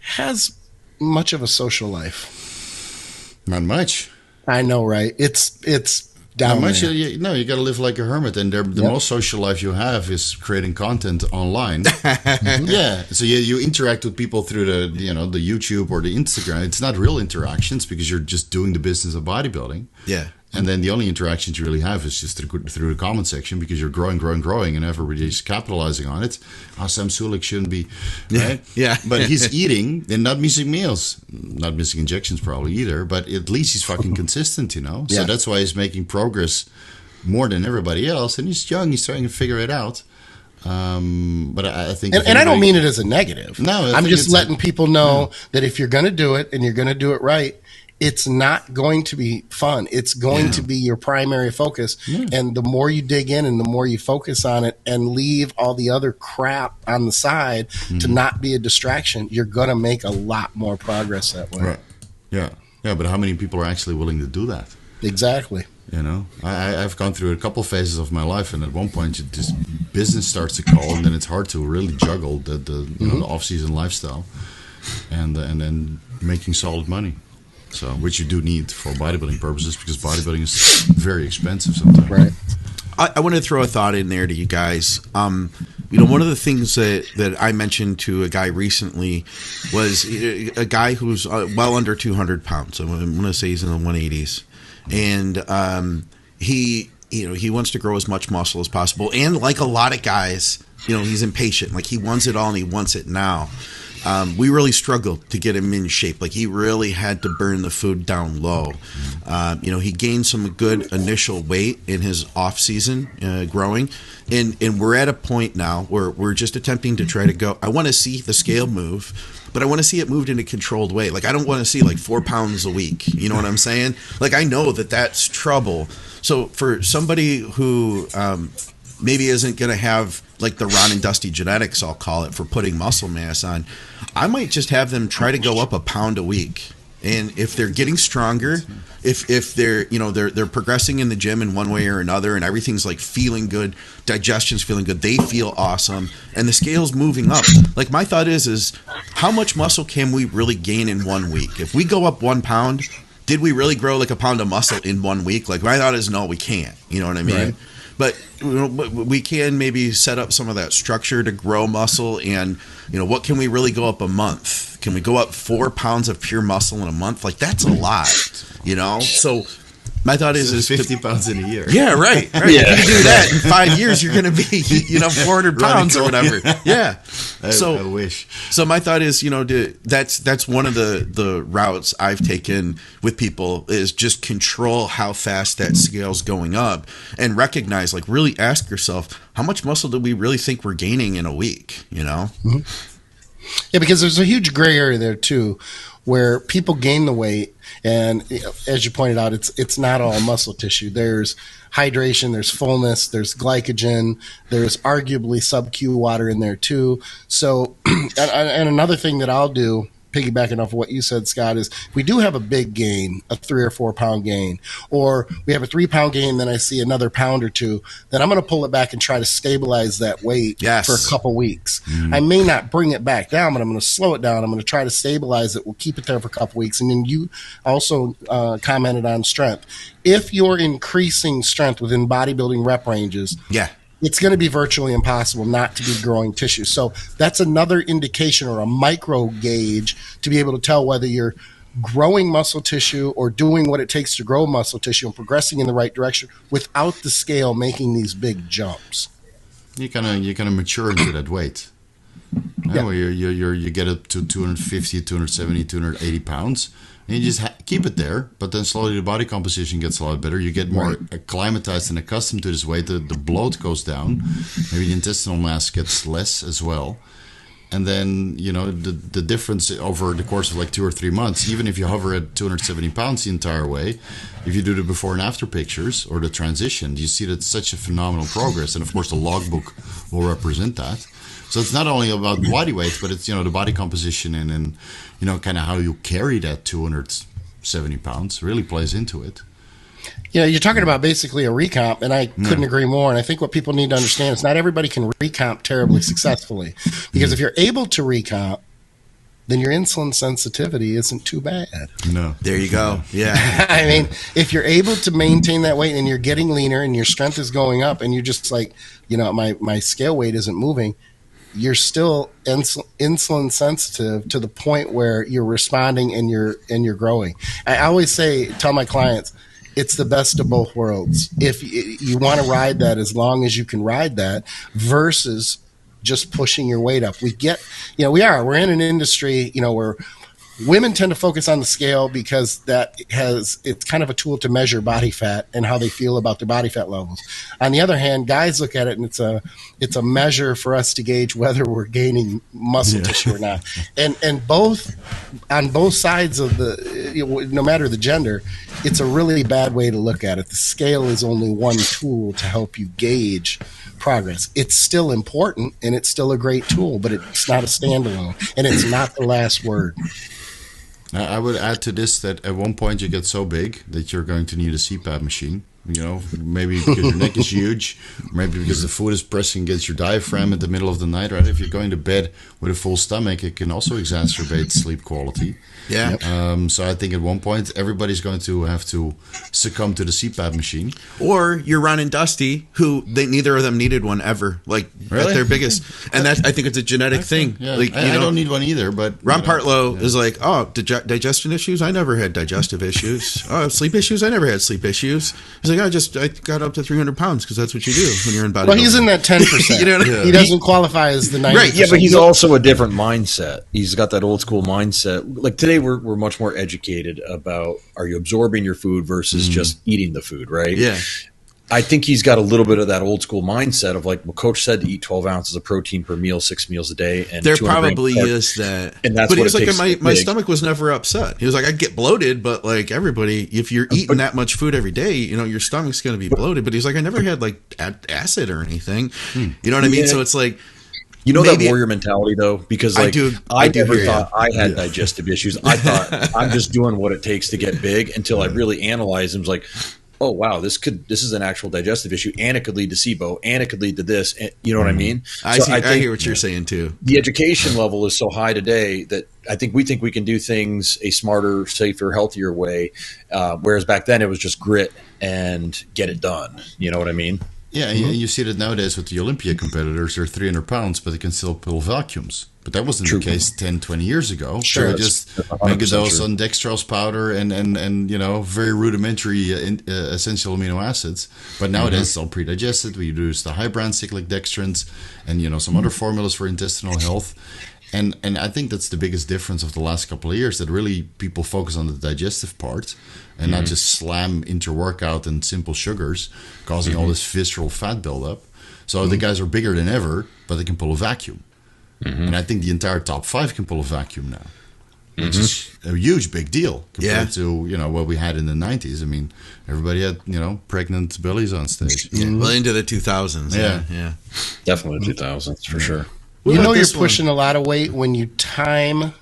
has much of a social life? Not much. I know, right? It's down there. You got to live like a hermit, and the most social life you have is creating content online. Yeah, so you interact with people through the the YouTube or the Instagram. It's not real interactions because you're just doing the business of bodybuilding. Yeah. And then the only interactions you really have is just through the comment section because you're growing, and everybody's capitalizing on it. Sam Sulik shouldn't be, right? Yeah. But he's eating and not missing meals, not missing injections probably either, but at least he's fucking consistent, So that's why he's making progress more than everybody else. And he's young, he's trying to figure it out. But I think... And I don't mean it as a negative. No, I'm just letting people know that if you're going to do it and you're going to do it right, it's not going to be fun. It's going to be your primary focus. Yeah. And the more you dig in and the more you focus on it and leave all the other crap on the side to not be a distraction, you're going to make a lot more progress that way. Right. Yeah. Yeah, but how many people are actually willing to do that? Exactly. I've gone through a couple phases of my life, and at one point, this business starts to call, and then it's hard to really juggle the off-season lifestyle and then making solid money. So, which you do need for bodybuilding purposes because bodybuilding is very expensive sometimes. Right. I want to throw a thought in there to you guys. One of the things that I mentioned to a guy recently was a guy who's well under 200 pounds. I'm going to say he's in the 180s. And he wants to grow as much muscle as possible. And like a lot of guys, he's impatient. Like he wants it all and he wants it now. We really struggled to get him in shape. Like he really had to burn the food down low. He gained some good initial weight in his off season growing, and we're at a point now where we're just attempting to try to go. I want to see the scale move, but I want to see it moved in a controlled way. Like I don't want to see like 4 pounds a week. You know what I'm saying? Like I know that's trouble. So for somebody who maybe isn't going to have like the Ron and Dusty genetics, I'll call it, for putting muscle mass on, I might just have them try to go up a pound a week. And if they're getting stronger, if they're they're progressing in the gym in one way or another, and everything's like feeling good, digestion's feeling good, they feel awesome, and the scale's moving up. Like my thought is how much muscle can we really gain in 1 week? If we go up 1 pound, did we really grow like a pound of muscle in 1 week? Like my thought is no, we can't. You know what I mean? Right. But we can maybe set up some of that structure to grow muscle, and what can we really go up a month? Can we go up 4 pounds of pure muscle in a month? Like that's a lot, So my thought is 50 pounds in a year. Yeah, right. Yeah. If you do that in 5 years, you're going to be 400 pounds or whatever. Yeah. I wish. So my thought is that's one of the routes I've taken with people is just control how fast that scale's going up and recognize, like really ask yourself, how much muscle do we really think we're gaining in a week? Mm-hmm. Yeah, because there's a huge gray area there too, where people gain the weight, and as you pointed out, it's not all muscle tissue. There's hydration, there's fullness, there's glycogen, there's arguably sub-Q water in there too. So, and another thing that I'll do, piggybacking off of what you said, Scott, is if we do have a big gain, a 3 or 4 pound gain, or we have a 3 pound gain, then I see another pound or two, then I'm going to pull it back and try to stabilize that weight for a couple weeks. I may not bring it back down, but I'm going to slow it down. I'm going to try to stabilize it. We'll keep it there for a couple weeks. And then you also commented on strength. If you're increasing strength within bodybuilding rep ranges, it's going to be virtually impossible not to be growing tissue. So that's another indication or a micro gauge to be able to tell whether you're growing muscle tissue or doing what it takes to grow muscle tissue and progressing in the right direction without the scale making these big jumps. You kind of mature into that weight. Where you get up to 250, 270, 280 pounds. And you just keep it there, but then slowly the body composition gets a lot better. You get more acclimatized and accustomed to this weight. The bloat goes down. Maybe the intestinal mass gets less as well. And then, the difference over the course of like 2 or 3 months, even if you hover at 270 pounds the entire way, if you do the before and after pictures or the transition, you see that it's such a phenomenal progress. And of course, the logbook will represent that. So it's not only about body weight, but it's, the body composition and kind of how you carry that 270 pounds really plays into it. You're talking about basically a recomp, and I couldn't agree more. And I think what people need to understand is not everybody can recomp terribly successfully. Because if you're able to recomp, then your insulin sensitivity isn't too bad. No. There you go. Yeah. I mean, if you're able to maintain that weight and you're getting leaner and your strength is going up and you're just like, my scale weight isn't moving, you're still insulin sensitive to the point where you're responding and you're growing. I always tell my clients, it's the best of both worlds. If you want to ride that as long as you can ride that versus just pushing your weight up. We're in an industry, where women tend to focus on the scale because it's kind of a tool to measure body fat and how they feel about their body fat levels. On the other hand, guys look at it and it's a measure for us to gauge whether we're gaining muscle tissue or not. And on both sides of no matter the gender, it's a really bad way to look at it. The scale is only one tool to help you gauge progress. It's still important and it's still a great tool, but it's not a standalone and it's not the last word. I would add to this that at one point you get so big that you're going to need a CPAP machine. Maybe because your neck is huge, maybe because the food is pressing against your diaphragm at the middle of the night, right? If you're going to bed with a full stomach, it can also exacerbate sleep quality. Yeah. So I think at one point everybody's going to have to succumb to the CPAP machine. Or you're Ron and Dusty, who neither of them needed one ever, at their biggest. And I think it's a genetic thing. Yeah. I don't need one either. But Ron Partlow is like, digestion issues? I never had digestive issues. Oh, sleep issues? I never had sleep issues. He's like, I got up to 300 pounds because that's what you do when you're in bodybuilding. Well, he's in that 10%. He doesn't qualify as the 90%. Right, yeah, but he's also a different mindset. He's got that old school mindset. Like today, we're much more educated about, are you absorbing your food versus just eating the food, right? Yeah. I think he's got a little bit of that old school mindset of like, well, coach said to eat 12 ounces of protein per meal, 6 meals a day. And there probably is that. And that's but what he was like, my stomach was never upset. He was like, I get bloated, but like everybody, if you're eating that much food every day, your stomach's going to be bloated. But he's like, I never had like acid or anything. You know what I mean? Yeah. So it's like, that warrior mentality though, because like I never thought I had digestive issues. I thought I'm just doing what it takes to get big until I really analyzed them. Like, oh wow, this is an actual digestive issue, and it could lead to SIBO, and it could lead to this. And, you know what I mean? I hear what you're saying too. The education level is so high today that I think we can do things a smarter, safer, healthier way. Whereas back then it was just grit and get it done. You know what I mean? Yeah, and you see that nowadays with the Olympia competitors. They're 300 pounds, but they can still pull vacuums. But that wasn't the case 10, 20 years ago. Sure, so just make a dose on dextrose powder and very rudimentary essential amino acids. But nowadays it's all pre-digested. We use the high brand cyclic dextrins and some other formulas for intestinal health. And I think that's the biggest difference of the last couple of years, that really people focus on the digestive part and not just slam inter-workout and simple sugars, causing all this visceral fat buildup. So the guys are bigger than ever, but they can pull a vacuum. And I think the entire top 5 can pull a vacuum now, which is a huge big deal compared to what we had in the 90s. I mean, everybody had pregnant bellies on stage. Well, into the 2000s. Yeah. Definitely 2000s for sure. You're pushing a lot of weight when you time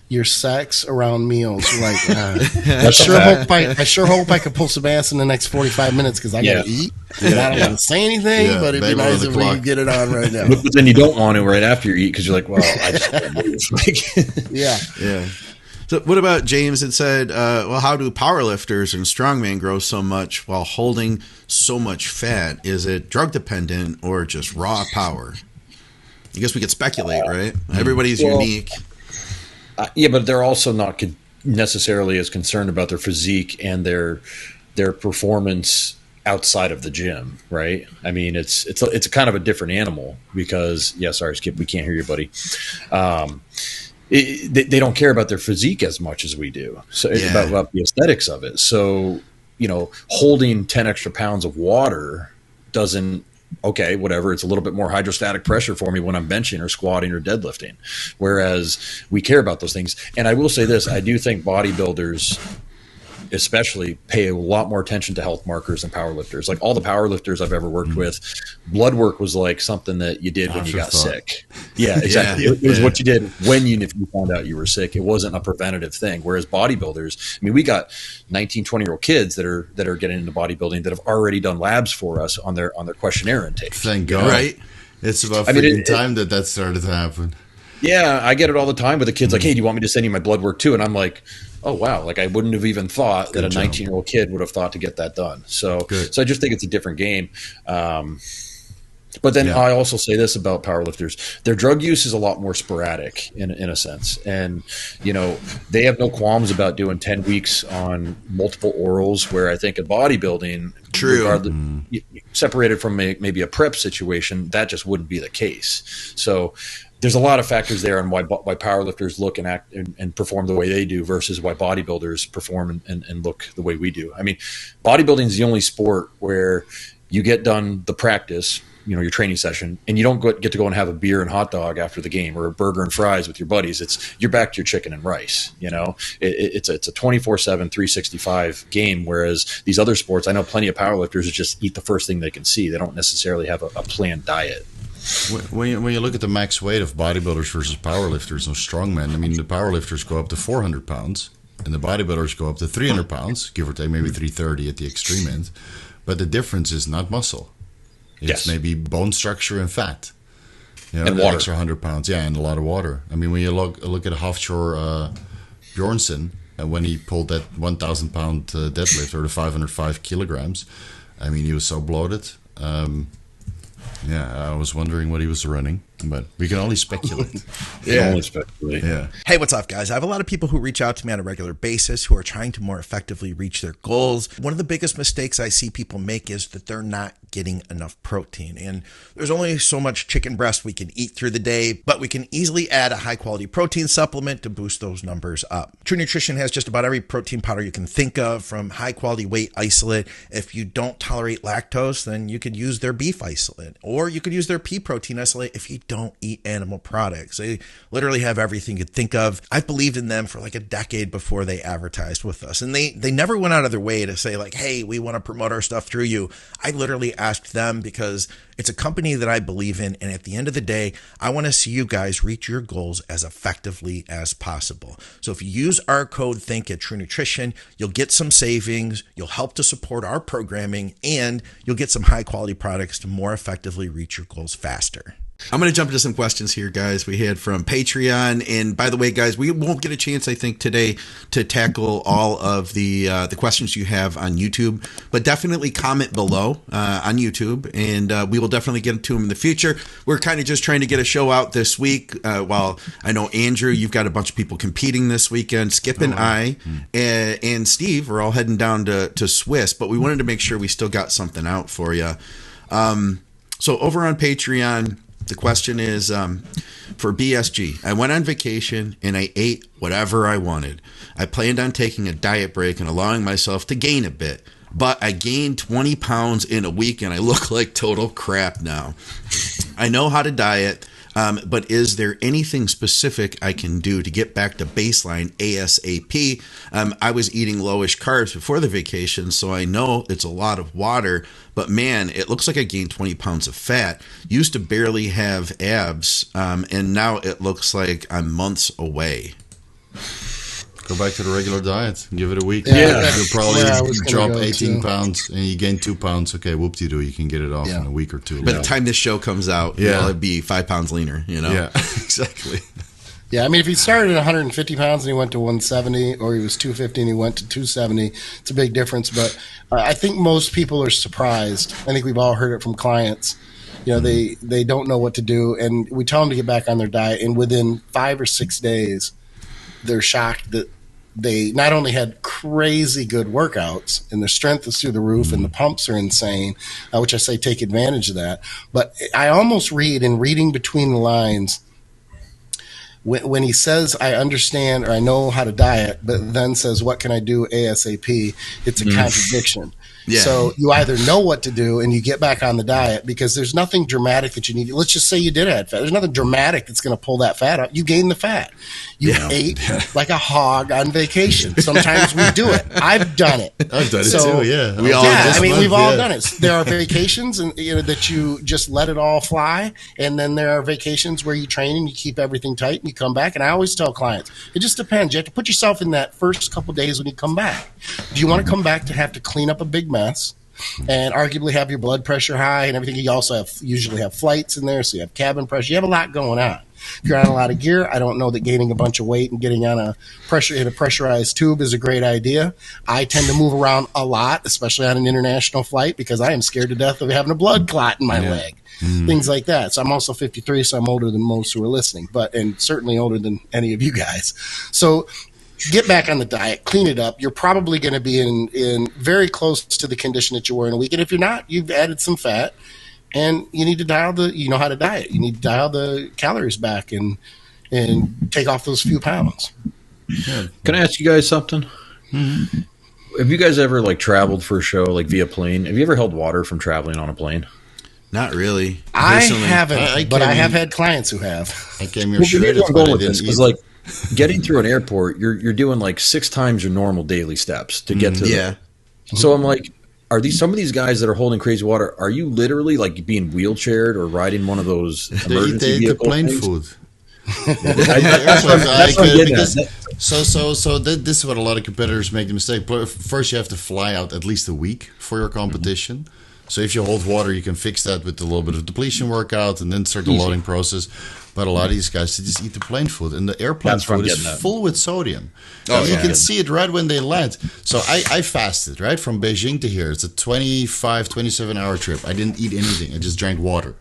your sex around meals. Like, I sure hope I can pull some ass in the next 45 minutes because I got to eat. And I don't want to say anything, but it'd be nice if we could get it on right now. But then you don't want to right after you eat because you're like, well, I just can't move. Yeah. So what about James that said, how do powerlifters and strongman grow so much while holding so much fat? Is it drug dependent or just raw power? I guess we could speculate, right? Everybody's unique. Yeah, but they're also not necessarily as concerned about their physique and their performance outside of the gym, right? I mean, it's a kind of a different animal because, sorry, Skip, we can't hear you, buddy. They don't care about their physique as much as we do. So it's about the aesthetics of it. So, holding 10 extra pounds of water doesn't, okay, whatever. It's a little bit more hydrostatic pressure for me when I'm benching or squatting or deadlifting. Whereas we care about those things. And I will say this, I do think bodybuilders especially pay a lot more attention to health markers than powerlifters. Like all the powerlifters I've ever worked with, blood work was like something that you did when you got sick. Yeah, exactly. It was what you did if you found out you were sick. It wasn't a preventative thing. Whereas bodybuilders, I mean, we got 19, 20-year-old kids that are getting into bodybuilding that have already done labs for us on their questionnaire intake. Thank God. Right? It's about time that started to happen. Yeah, I get it all the time with the kids. Like, hey, do you want me to send you my blood work too? And I'm like, oh wow, like I wouldn't have even thought that a 19-year-old kid would have thought to get that done. So I just think it's a different game. But then I also say this about powerlifters: their drug use is a lot more sporadic in a sense, and they have no qualms about doing 10 weeks on multiple orals. Where I think in bodybuilding, separated from maybe a prep situation, that just wouldn't be the case. So there's a lot of factors there on why powerlifters look and act and perform the way they do versus why bodybuilders perform and look the way we do. I mean, bodybuilding is the only sport where you get done the practice, your training session, and you don't get to go and have a beer and hot dog after the game or a burger and fries with your buddies. You're back to your chicken and rice. It's a 24/7, 365 game. Whereas these other sports, I know plenty of powerlifters that just eat the first thing they can see. They don't necessarily have a planned diet. When you look at the max weight of bodybuilders versus powerlifters or strongmen, I mean, the powerlifters go up to 400 pounds and the bodybuilders go up to 300 pounds, give or take maybe 330 at the extreme end. But the difference is not muscle. It's maybe bone structure and fat. And water. Extra 100 pounds, and a lot of water. I mean, when you look at a Hafthor Bjornsson, when he pulled that 1,000 pound deadlift or the 505 kilograms, I mean, he was so bloated. I was wondering what he was running, but we can only speculate. Hey, what's up, guys? I have a lot of people who reach out to me on a regular basis who are trying to more effectively reach their goals. One of the biggest mistakes I see people make is that they're not getting enough protein. And there's only so much chicken breast we can eat through the day, but we can easily add a high-quality protein supplement to boost those numbers up. True Nutrition has just about every protein powder you can think of, from high-quality whey isolate. If you don't tolerate lactose, then you could use their beef isolate, or you could use their pea protein isolate if you don't eat animal products. They literally have everything you'd think of. I've believed in them for like a decade before they advertised with us, and they never went out of their way to say like, hey, we want to promote our stuff through you. I literally asked them because it's a company that I believe in, and at the end of the day, I want to see you guys reach your goals as effectively as possible. So if you use our code THINK at True Nutrition, you'll get some savings, you'll help to support our programming, and you'll get some high quality products to more effectively reach your goals faster. I'm going to jump into some questions here, guys, we had from Patreon. And by the way, guys, we won't get a chance, I think, today to tackle all of the questions you have on YouTube, but definitely comment below on YouTube, and we will definitely get to them in the future. We're kind of just trying to get a show out this week. While I know, Andrew, you've got a bunch of people competing this weekend. Skip and I and Steve are all heading down to Swiss, but we wanted to make sure we still got something out for you. So over on Patreon, the question is for BSG. I went on vacation and I ate whatever I wanted. I planned on taking a diet break and allowing myself to gain a bit, but I gained 20 pounds in a week and I look like total crap now. I know how to diet, but is there anything specific I can do to get back to baseline ASAP? I was eating lowish carbs before the vacation, so I know it's a lot of water, but man, it looks like I gained 20 pounds of fat. Used to barely have abs, and now it looks like I'm months away. Go back to the regular diet. Give it a week. Yeah. You'll probably drop 18 pounds and you gain 2 pounds. Okay, whoop-de-doo. You can get it off in a week or two. By the time this show comes out, you'll be 5 pounds leaner, Yeah, exactly. Yeah, I mean, if he started at 150 pounds and he went to 170, or he was 250 and he went to 270, it's a big difference. But I think most people are surprised. I think we've all heard it from clients. They don't know what to do, and we tell them to get back on their diet, and within 5 or 6 days, they're shocked that they not only had crazy good workouts and their strength is through the roof and the pumps are insane, which I say take advantage of that. But I almost read, in reading between the lines, when he says, I understand or I know how to diet, but then says, what can I do ASAP? It's a contradiction. Yeah. So you either know what to do and you get back on the diet, because there's nothing dramatic that you need. Let's just say you did add fat. There's nothing dramatic that's going to pull that fat up. You gain the fat. You ate like a hog on vacation. Sometimes we do it. I've done it. I've done it too. Yeah, we've all done it. There are vacations and that you just let it all fly, and then there are vacations where you train and you keep everything tight and you come back. And I always tell clients, it just depends. You have to put yourself in that first couple of days when you come back. Do you want to come back to have to clean up a big mess and arguably have your blood pressure high and everything? You also usually have flights in there, so you have cabin pressure. You have a lot going on. If you're on a lot of gear, I don't know that gaining a bunch of weight and getting on in a pressurized tube is a great idea. I tend to move around a lot, especially on an international flight, because I am scared to death of having a blood clot in my leg. Things like that. So I'm also 53, so I'm older than most who are listening, and certainly older than any of you guys. So get back on the diet, clean it up. You're probably going to be in very close to the condition that you were in a week. And if you're not, you've added some fat, and you need to you know how to diet. You need to dial the calories back and take off those few pounds. Can I ask you guys something? Mm-hmm. Have you guys ever traveled for a show via plane? Have you ever held water from traveling on a plane? Not really. I haven't, but I have had clients who have. I came here shredded, but I didn't eat. Getting through an airport, you're doing 6 times your normal daily steps to get to So I'm like, are some of these guys that are holding crazy water, are you literally being wheelchaired or riding one of those emergency vehicle plane things? food. This is what a lot of competitors make the mistake. First, you have to fly out at least a week for your competition. Mm-hmm. So if you hold water, you can fix that with a little bit of depletion workout and then start the loading process. But a lot of these guys, they just eat the plane food. And the airplane food is full with sodium. You can see it right when they land. So I fasted, right? From Beijing to here. It's a 25, 27-hour trip. I didn't eat anything. I just drank water.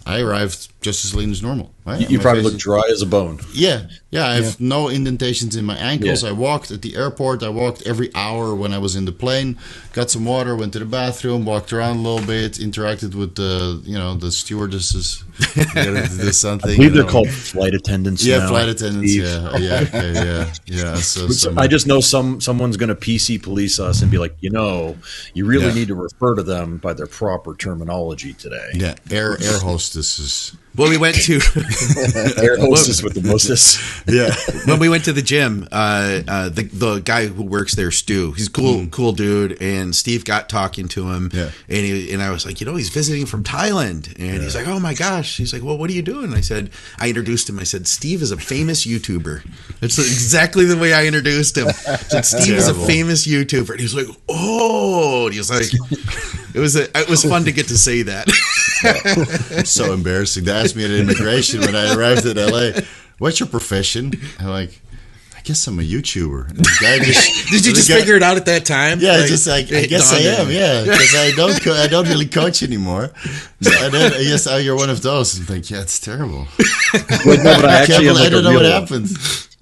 I arrived just as lean as normal. Right? You probably look dry as a bone. Yeah. I have no indentations in my ankles. I walked at the airport. I walked every hour when I was in the plane. Got some water. Went to the bathroom. Walked around a little bit. Interacted with the stewardesses. Do something. I believe they're called flight attendants. Yeah, now. Flight attendants. Yeah. So I just know someone's going to PC police us and be like, you really need to refer to them by their proper terminology today. Yeah, air hostesses. Well, we went to air hostess with the mostest. Yeah, when we went to the gym, the guy who works there, Stu, he's cool dude, and Steve got talking to him, and I was like, he's visiting from Thailand, and he's like, oh my gosh, he's like, well, what are you doing? I introduced him. I said, Steve is a famous YouTuber. That's exactly the way I introduced him. I said, Steve is a famous YouTuber, and he was like, oh, and he was like, it was fun to get to say that. So embarrassing. They asked me at immigration when I arrived in LA, what's your profession? I'm like, I guess I'm a YouTuber. And the guy did you just figure it out at that time? Yeah, I guess I am. Yeah, because I don't really coach anymore. And then yes, you're one of those. I'm like, yeah, it's terrible. I don't know what happened.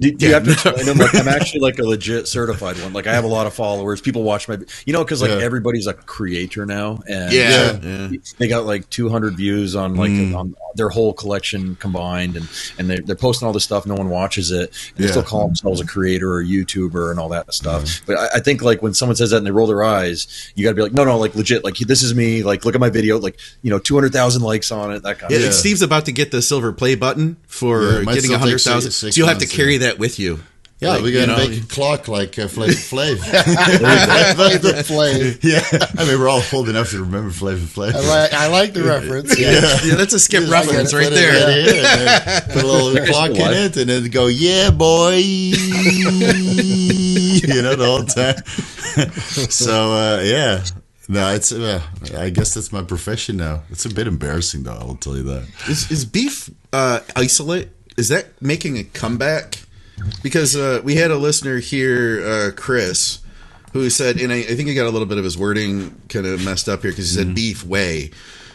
Do you have to explain them? I'm actually a legit certified one. I have a lot of followers. People watch my, because everybody's a creator now, and they got 200 views on on their whole collection combined, and they're posting all this stuff. No one watches it. And they still call themselves a creator or a YouTuber and all that stuff. But I think when someone says that and they roll their eyes, you got to be like, no, legit. This is me. Look at my video. 200,000 likes on it. That kind of. Yeah, Steve's about to get the silver play button for getting 100,000. So you'll have to carry that with you. Yeah, we're going to make a clock like Flavor Flav. Yeah, I mean, we're all old enough to remember Flavor Flav. I like the reference. Yeah, that's a skip reference right there. Put a little clock in it and then go, yeah, boy. The whole time. So, yeah. No, it's. I guess that's my profession now. It's a bit embarrassing, though. I'll tell you that. Is beef isolate? Is that making a comeback? Because we had a listener here, Chris, who said, and I think he got a little bit of his wording kind of messed up here because he said beef whey,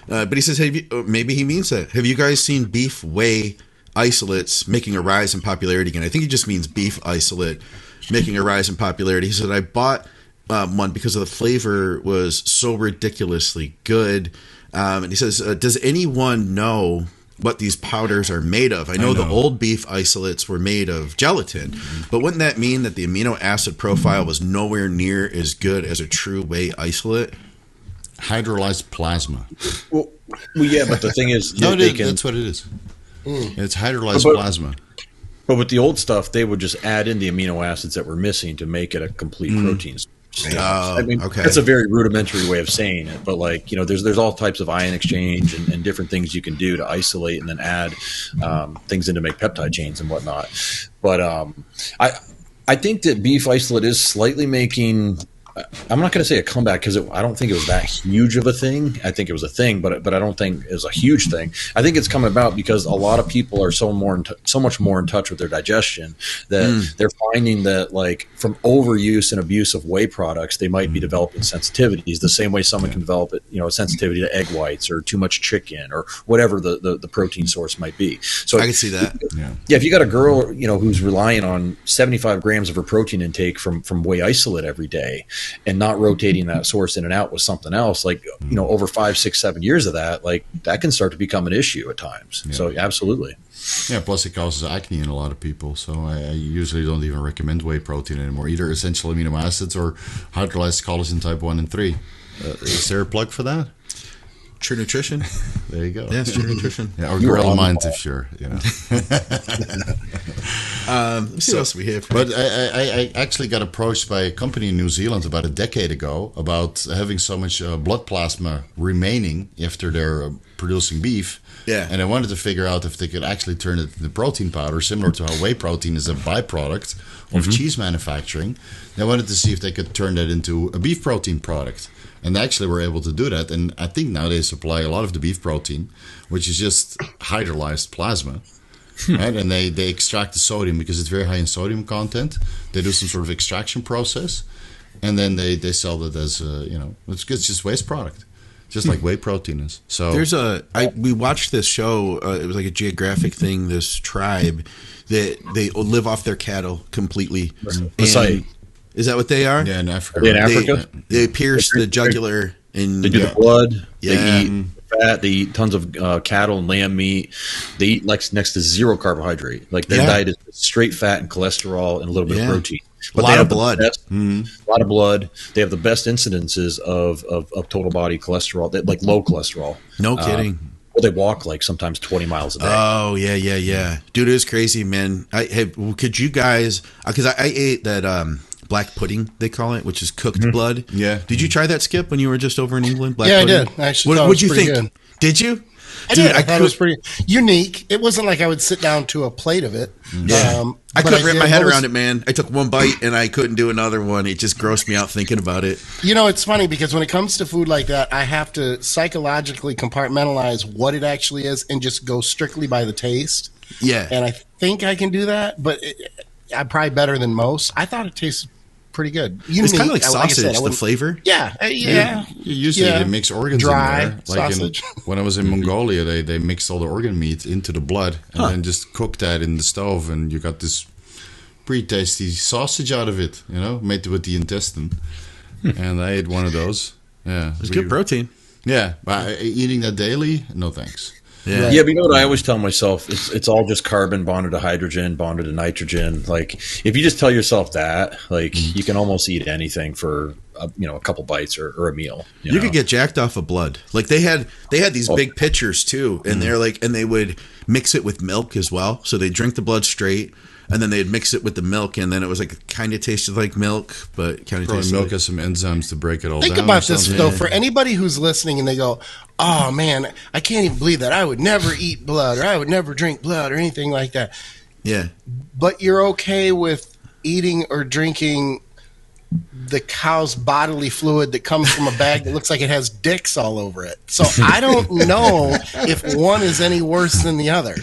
but he says, maybe he means that. Have you guys seen beef whey isolates making a rise in popularity again? I think he just means beef isolate making a rise in popularity. He said, I bought one because of the flavor was so ridiculously good. And he says, does anyone know what these powders are made of? I know the old beef isolates were made of gelatin, but wouldn't that mean that the amino acid profile was nowhere near as good as a true whey isolate? Hydrolyzed plasma. Well, yeah, but the thing is, that's what it is. It's hydrolyzed plasma. But with the old stuff, they would just add in the amino acids that were missing to make it a complete protein. That's a very rudimentary way of saying it, but there's all types of ion exchange and different things you can do to isolate and then add things in to make peptide chains and whatnot. But I think that beef isolate is slightly making I'm not going to say a comeback because I don't think it was that huge of a thing. I think it was a thing, but I don't think it was a huge thing. I think it's come about because a lot of people are so much more in touch with their digestion that they're finding that, like, from overuse and abuse of whey products, they might be developing sensitivities the same way someone can develop a sensitivity to egg whites or too much chicken or whatever the protein source might be. So I can see that. Yeah, if you got a girl, who's relying on 75 grams of her protein intake from whey isolate every day, and not rotating that source in and out with something else, like, over 5, 6, 7 years of that, like, that can start to become an issue at times. Yeah. So absolutely. Yeah, plus it causes acne in a lot of people. So I usually don't even recommend whey protein anymore, either essential amino acids or hydrolyzed collagen type 1 and 3. Is there a plug for that? True Nutrition. There you go. Yes, True Nutrition. Yeah, or Gorilla Mind, if you're, Let's see what else we have. But I actually got approached by a company in New Zealand about a decade ago about having so much blood plasma remaining after they're producing beef. Yeah. And I wanted to figure out if they could actually turn it into protein powder, similar to how whey protein is a byproduct of cheese manufacturing. They wanted to see if they could turn that into a beef protein product. And actually we're able to do that. And I think now they supply a lot of the beef protein, which is just hydrolyzed plasma. Right? And they extract the sodium because it's very high in sodium content. They do some sort of extraction process. And then they sell it as, it's just waste product. Just like whey protein is. So we watched this show. It was like a geographic thing. This tribe that they live off their cattle completely. The Site. Is that what they are? Yeah, in Africa. In Africa, they pierce the jugular and they do the blood. Yeah. They eat fat. They eat tons of cattle and lamb meat. They eat like next to zero carbohydrate. Like their diet is straight fat and cholesterol and a little bit of protein. But a lot of blood. A lot of blood. They have the best incidences of total body cholesterol, like low cholesterol. No kidding. Well, they walk like sometimes 20 miles a day. Oh, yeah. Dude, it was crazy, man. Could you guys, because I ate that black pudding, they call it, which is cooked blood. Yeah. Did you try that, Skip, when you were just over in England? Black pudding? I did. I actually what'd you think? Good. Did you? I did. I thought it was pretty unique. It wasn't like I would sit down to a plate of it. Yeah. I couldn't wrap my head around it, man. I took one bite and I couldn't do another one. It just grossed me out thinking about it. It's funny because when it comes to food like that, I have to psychologically compartmentalize what it actually is and just go strictly by the taste. Yeah. And I think I can do that, but I'm probably better than most. I thought it tasted pretty good. It's kind of like sausage, the flavor. Yeah. Usually they mix organs dry in there. Like sausage. When I was in Mongolia, they mixed all the organ meat into the blood and then just cooked that in the stove, and you got this pretty tasty sausage out of it, made with the intestine. And I ate one of those. Yeah. It's good protein. Yeah. But eating that daily, no thanks. Yeah. Yeah, but you know what I always tell myself? It's all just carbon bonded to hydrogen, bonded to nitrogen. Like, if you just tell yourself that, like, you can almost eat anything for a couple bites or a meal. You could get jacked off of blood. Like they had these big pitchers too, and they're like, and they would mix it with milk as well. So they drink the blood straight, and then they'd mix it with the milk, and then it was like kind of tasted like milk, but kind of tasted milk like... has some enzymes to break it all down. Think about this though, for anybody who's listening and they go, "Oh man, I can't even believe that. I would never eat blood, or I would never drink blood, or anything like that." Yeah, but you're okay with eating or drinking the cow's bodily fluid that comes from a bag that looks like it has dicks all over it. So I don't know if one is any worse than the other.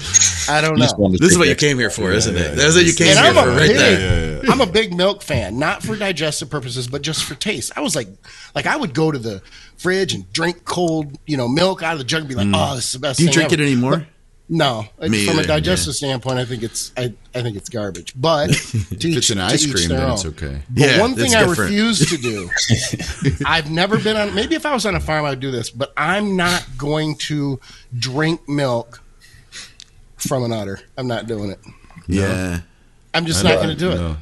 I don't know. This is what you came here for, isn't it? That's what you came here for right there. I'm a big milk fan, not for digestive purposes, but just for taste. I was like I would go to the fridge and drink cold, milk out of the jug and be like, "Oh, this is the best thing Do you drink ever." it anymore? But, no, from either, a digestive standpoint, I think it's garbage. But if it's an ice cream, then it's okay. But one thing I refuse to do, I've never been on. Maybe if I was on a farm, I would do this. But I'm not going to drink milk from an udder. I'm not doing it. Yeah, I'm just not going to do it.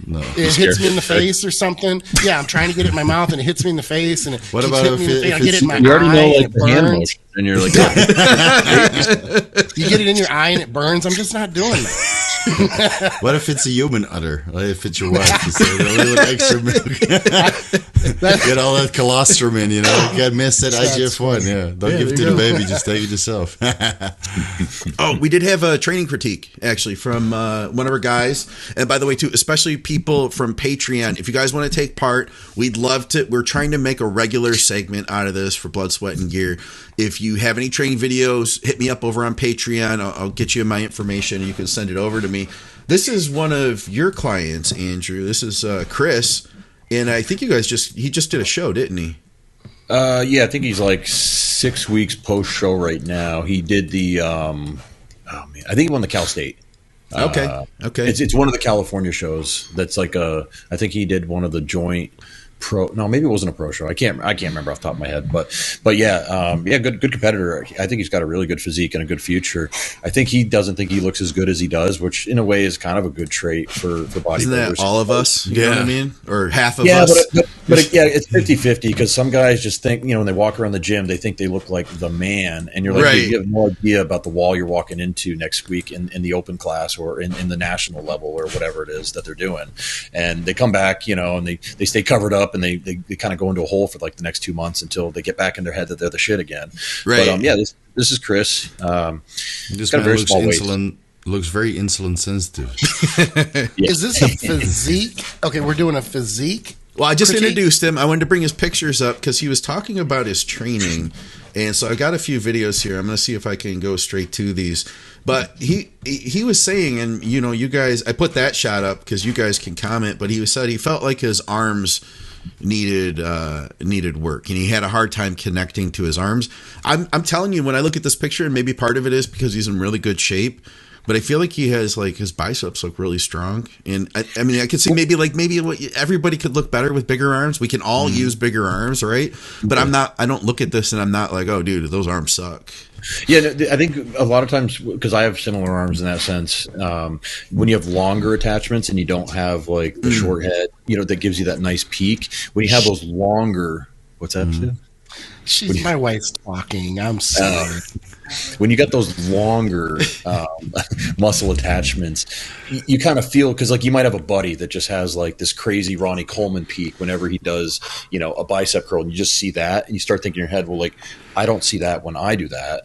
No. It hits me in the face or something. Yeah, I'm trying to get it in my mouth and it hits me in the face. And what about if I get it in my eye? You already know, like, and the hand motion, and you're like, you get it in your eye and it burns. I'm just not doing that. What if it's a human udder? If it's your wife, you say, with extra milk. Get all that colostrum in, you can't miss that IGF-1. Yeah, don't give it to the baby, just take it yourself. Oh, we did have a training critique actually from one of our guys, and by the way, too, especially people from Patreon. If you guys want to take part, we'd love to. We're trying to make a regular segment out of this for Blood, Sweat, and Gear. If you have any training videos, hit me up over on Patreon. I'll get you my information, and you can send it over to me. This is one of your clients, Andrew. This is Chris, and I think you guys he just did a show, didn't he? Yeah, I think he's like 6 weeks post show right now. He did the I think he won the Cal State. Okay. It's one of the California shows. That's like I think he did one of the joint pro. No, maybe it wasn't a pro show. I can't remember off the top of my head. But yeah, good competitor. I think he's got a really good physique and a good future. I think he doesn't think he looks as good as he does, which in a way is kind of a good trait for bodybuilders. Isn't that all of us? You know what I mean? Or half of us? But it's 50-50 because some guys just think, when they walk around the gym, they think they look like the man. And you're like, right. You have no idea about the wall you're walking into next week in the open class or in the national level or whatever it is that they're doing. And they come back, and they stay covered up and they kind of go into a hole for like the next 2 months until they get back in their head that they're the shit again. Right. But this is Chris. This man looks very insulin sensitive. Yeah. Is this a physique? Okay, we're doing a physique. Well, I just critique? introduced him. I wanted to bring his pictures up because he was talking about his training. And so I got a few videos here. I'm going to see if I can go straight to these. But he was saying, and you guys, I put that shot up because you guys can comment, but he said he felt like his arms needed work and he had a hard time connecting to his arms. I'm telling you, when I look at this picture, and maybe part of it is because he's in really good shape, but I feel like he has like his biceps look really strong. And I mean, I could see maybe everybody could look better with bigger arms. We can all use bigger arms, right? But I don't look at this and I'm not like, oh dude, those arms suck. Yeah, I think a lot of times, because I have similar arms in that sense, when you have longer attachments and you don't have like the short head, that gives you that nice peak. When you have those longer, what's that? My wife's talking. I'm sorry. When you got those longer muscle attachments, you kind of feel, because like you might have a buddy that just has like this crazy Ronnie Coleman peak whenever he does, a bicep curl, and you just see that and you start thinking in your head, well, like I don't see that when I do that.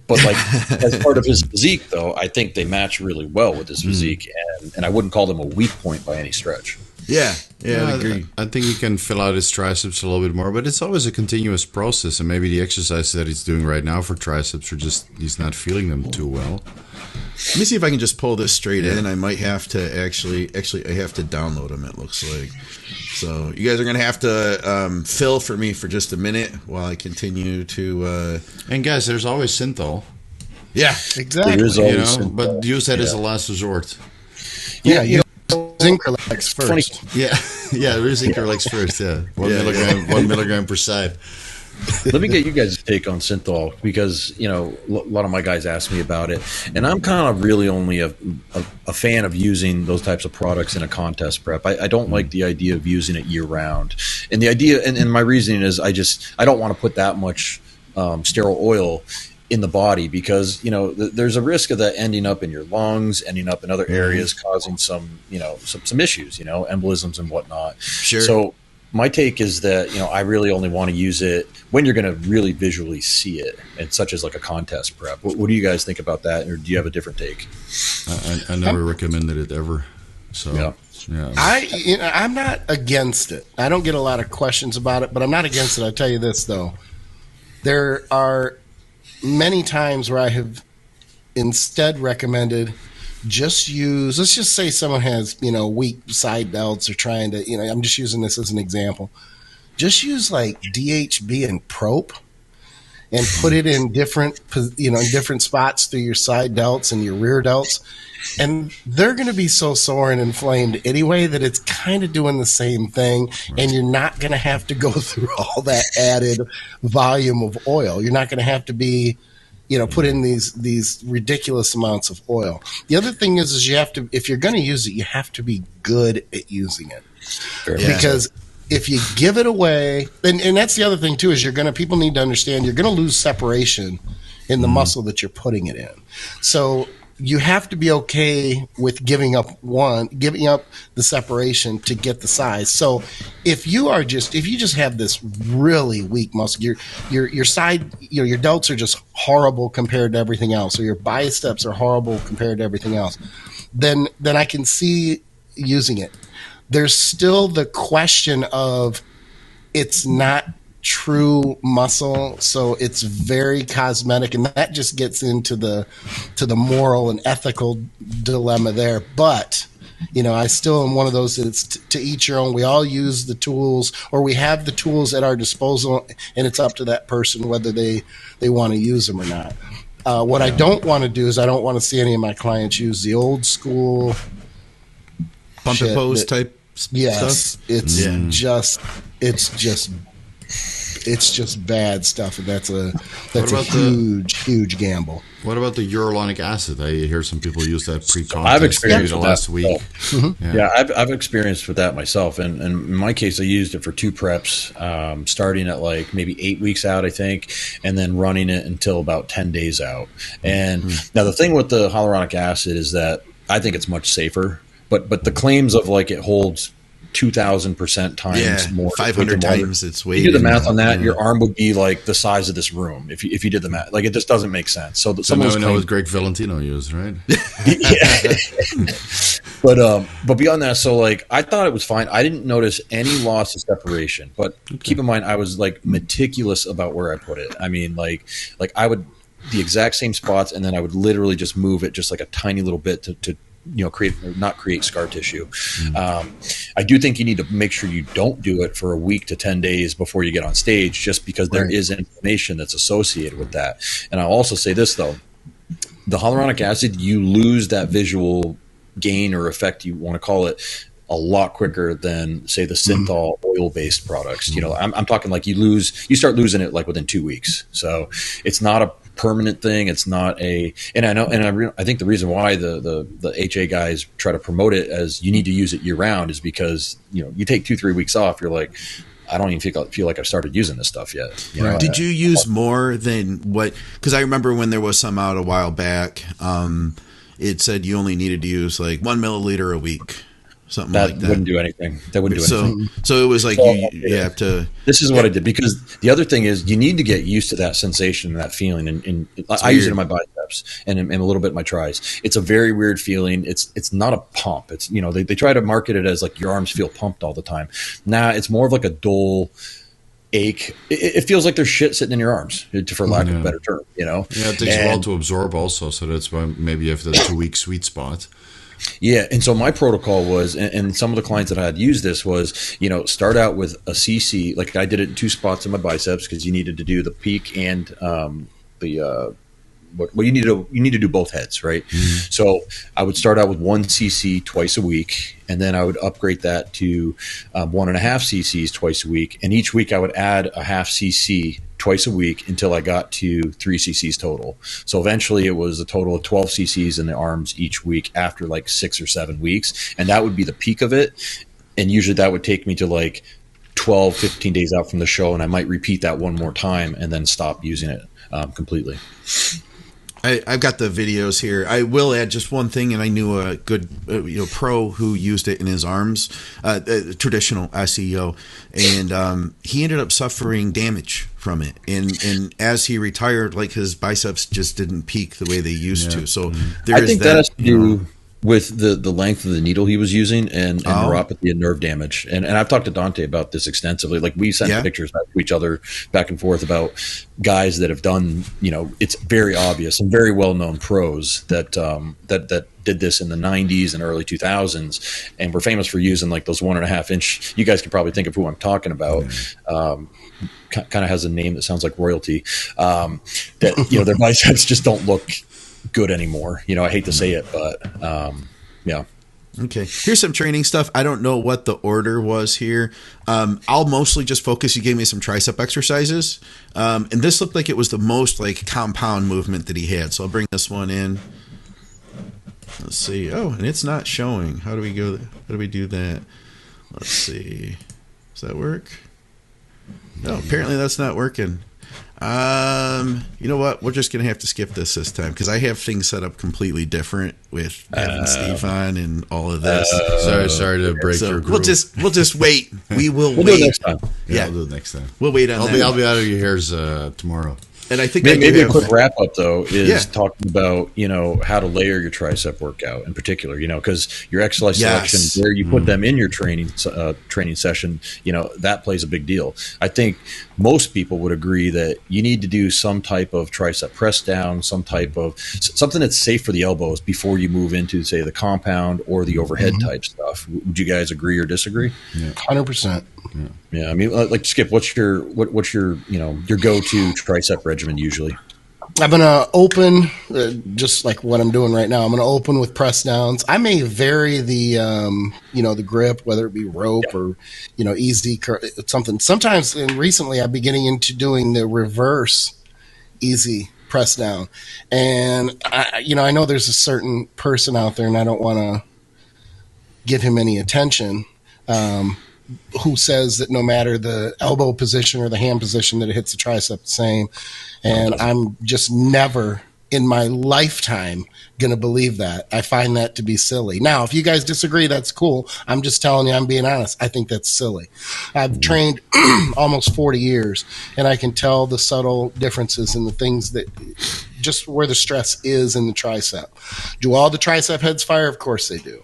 But like as part of his physique, though, I think they match really well with his physique, and I wouldn't call them a weak point by any stretch. Yeah, I agree. I think he can fill out his triceps a little bit more, but it's always a continuous process. And maybe the exercises that he's doing right now for triceps are just he's not feeling them too well. Let me see if I can just pull this straight in. I might have to actually I have to download them. It looks like. So you guys are gonna have to fill for me for just a minute while I continue to. And guys, there's always synthol. Yeah, exactly. There is always synthol. But use that as a last resort. Yeah, Increlex first. Yeah, there's Increlex first. Yeah, 1 milligram per side. Let me get you guys' take on synthol, because a lot of my guys ask me about it, and I'm kind of really only a fan of using those types of products in a contest prep. I don't like the idea of using it year round, and the idea and my reasoning is I don't want to put that much sterile oil in the body, because there's a risk of that ending up in your lungs, ending up in other areas, causing some issues, embolisms and whatnot. Sure. So my take is that I really only want to use it when you're going to really visually see it, and such as like a contest prep. What do you guys think about that, or do you have a different take? I never recommended it ever. So yeah. I'm not against it. I don't get a lot of questions about it, but I'm not against it. I'll tell you this though, there are many times where I have instead recommended just use, let's just say someone has, weak side delts or trying to, I'm just using this as an example. Just use like DHB and Prop and put it in different, in different spots through your side delts and your rear delts. And they're going to be so sore and inflamed anyway that it's kind of doing the same thing. And you're not going to have to go through all that added volume of oil. You're not going to have to be, put in these ridiculous amounts of oil. The other thing is you have to, if you're going to use it, you have to be good at using it. Because if you give it away, and that's the other thing too, is people need to understand you're going to lose separation in the muscle that you're putting it in. So you have to be okay with giving up the separation to get the size. So if you just have this really weak muscle, your side, your delts are just horrible compared to everything else, or your biceps are horrible compared to everything else, then I can see using it. There's still the question of it's not true muscle, so it's very cosmetic, and that just gets into the moral and ethical dilemma there. But I still am one of those that's to each your own. We all use the tools, or we have the tools at our disposal, and it's up to that person whether they want to use them or not. What I don't want to do is I don't want to see any of my clients use the old school bump and pose type stuff. It's just bad stuff, and that's a huge gamble. What about the hyaluronic acid? I hear some people use that pre-contest. I've experienced the last week. I've experienced with that myself, and in my case, I used it for 2 preps, starting at like maybe 8 weeks out, I think, and then running it until about 10 days out. And now the thing with the hyaluronic acid is that I think it's much safer, but the claims of like it holds 2,000% times more, 500 times its weight. You do the math on that, your arm would be like the size of this room if you did the math. Like, it just doesn't make sense. So now we know what Greg Valentino used, right? But beyond that, so like I thought it was fine. I didn't notice any loss of separation. But keep in mind, I was like meticulous about where I put it. I mean, like I would the exact same spots, and then I would literally just move it just like a tiny little bit to not create scar tissue. I do think you need to make sure you don't do it for a week to 10 days before you get on stage, just because there is inflammation that's associated with that. And I'll also say this though, the hyaluronic acid, you lose that visual gain or effect, you want to call it, a lot quicker than say the synthol oil-based products. I'm talking like you start losing it like within 2 weeks. So it's not a permanent thing. It's not I think the reason why the HA guys try to promote it as you need to use it year round is because you take 2-3 weeks off, you're like, I don't even feel like I've started using this stuff yet. Did you use more than what? Because I remember when there was some out a while back, it said you only needed to use like 1 milliliter a week. Something like that. That wouldn't do anything. So it was like you have to. This is what I did, because the other thing is you need to get used to that sensation and that feeling. And I use it in my biceps and a little bit in my tris. It's a very weird feeling. It's not a pump. It's they try to market it as like your arms feel pumped all the time. Nah, it's more of like a dull ache. It feels like there's shit sitting in your arms, for lack of a better term. Yeah, it takes a while to absorb also. So that's why maybe you have the 2-week sweet spot. Yeah, and so my protocol was, and some of the clients that I had used this was, start out with a CC. Like I did it in 2 spots in my biceps because you needed to do the peak and you need to do both heads, right? Mm-hmm. So I would start out with 1 cc twice a week, and then I would upgrade that to 1.5 cc's twice a week, and each week I would add a half cc twice a week until I got to 3 cc's total. So eventually it was a total of 12 cc's in the arms each week after like 6 or 7 weeks. And that would be the peak of it. And usually that would take me to like 12, 15 days out from the show. And I might repeat that one more time and then stop using it completely. I've got the videos here. I will add just one thing, and I knew a good pro who used it in his arms, traditional SEO, and he ended up suffering damage from it. And as he retired, like his biceps just didn't peak the way they used to. So I think that has to do with the length of the needle he was using and neuropathy and nerve damage. And I've talked to Dante about this extensively. Like we sent pictures back to each other back and forth about guys that have done, it's very obvious and very well-known pros that did this in the 90s and early 2000s. And we're famous for using like those 1.5 inch, you guys can probably think of who I'm talking about. Kind of has a name that sounds like royalty. That, their biceps just don't look good anymore. I hate to say it, but yeah. Okay. Here's some training stuff. I don't know what the order was here. I'll mostly just focus. You gave me some tricep exercises. And this looked like it was the most like compound movement that he had. So I'll bring this one in. Let's see. Oh, and it's not showing. How do we go? How do we do that? Let's see. Does that work? No, apparently that's not working. You know what? We're just gonna have to skip this time because I have things set up completely different with having Steve on and all of this. Sorry to break your groove. We'll just wait. We'll We'll wait. do it next time. Yeah, we'll do it next time. We'll wait on that. I'll be out of your hairs tomorrow. And I think Maybe a quick wrap up though is Yeah. talking about how to layer your tricep workout in particular. Because your exercise Yes. selection, where you put them in your training session, that plays a big deal. I think most people would agree that you need to do some type of tricep press down, some type of something that's safe for the elbows before you move into, say, the compound or the overhead type stuff. Would you guys agree or disagree? 100%. Yeah, I mean, like Skip, what's your your go-to tricep regimen usually? I'm going to open, just like what I'm doing right now. I'm going to open with press downs. I may vary the, the grip, whether it be rope or, easy, something. Sometimes, and recently I've been getting into doing the reverse easy press down. And, I know there's a certain person out there, and I don't want to give him any attention, who says that no matter the elbow position or the hand position that it hits the tricep the same. And I'm just never in my lifetime going to believe that. I find that to be silly. Now, if you guys disagree, that's cool. I'm just telling you, I'm being honest. I think that's silly. I've trained almost 40 years, and I can tell the subtle differences in the things that just where the stress is in the tricep. Do all the tricep heads fire? Of course they do.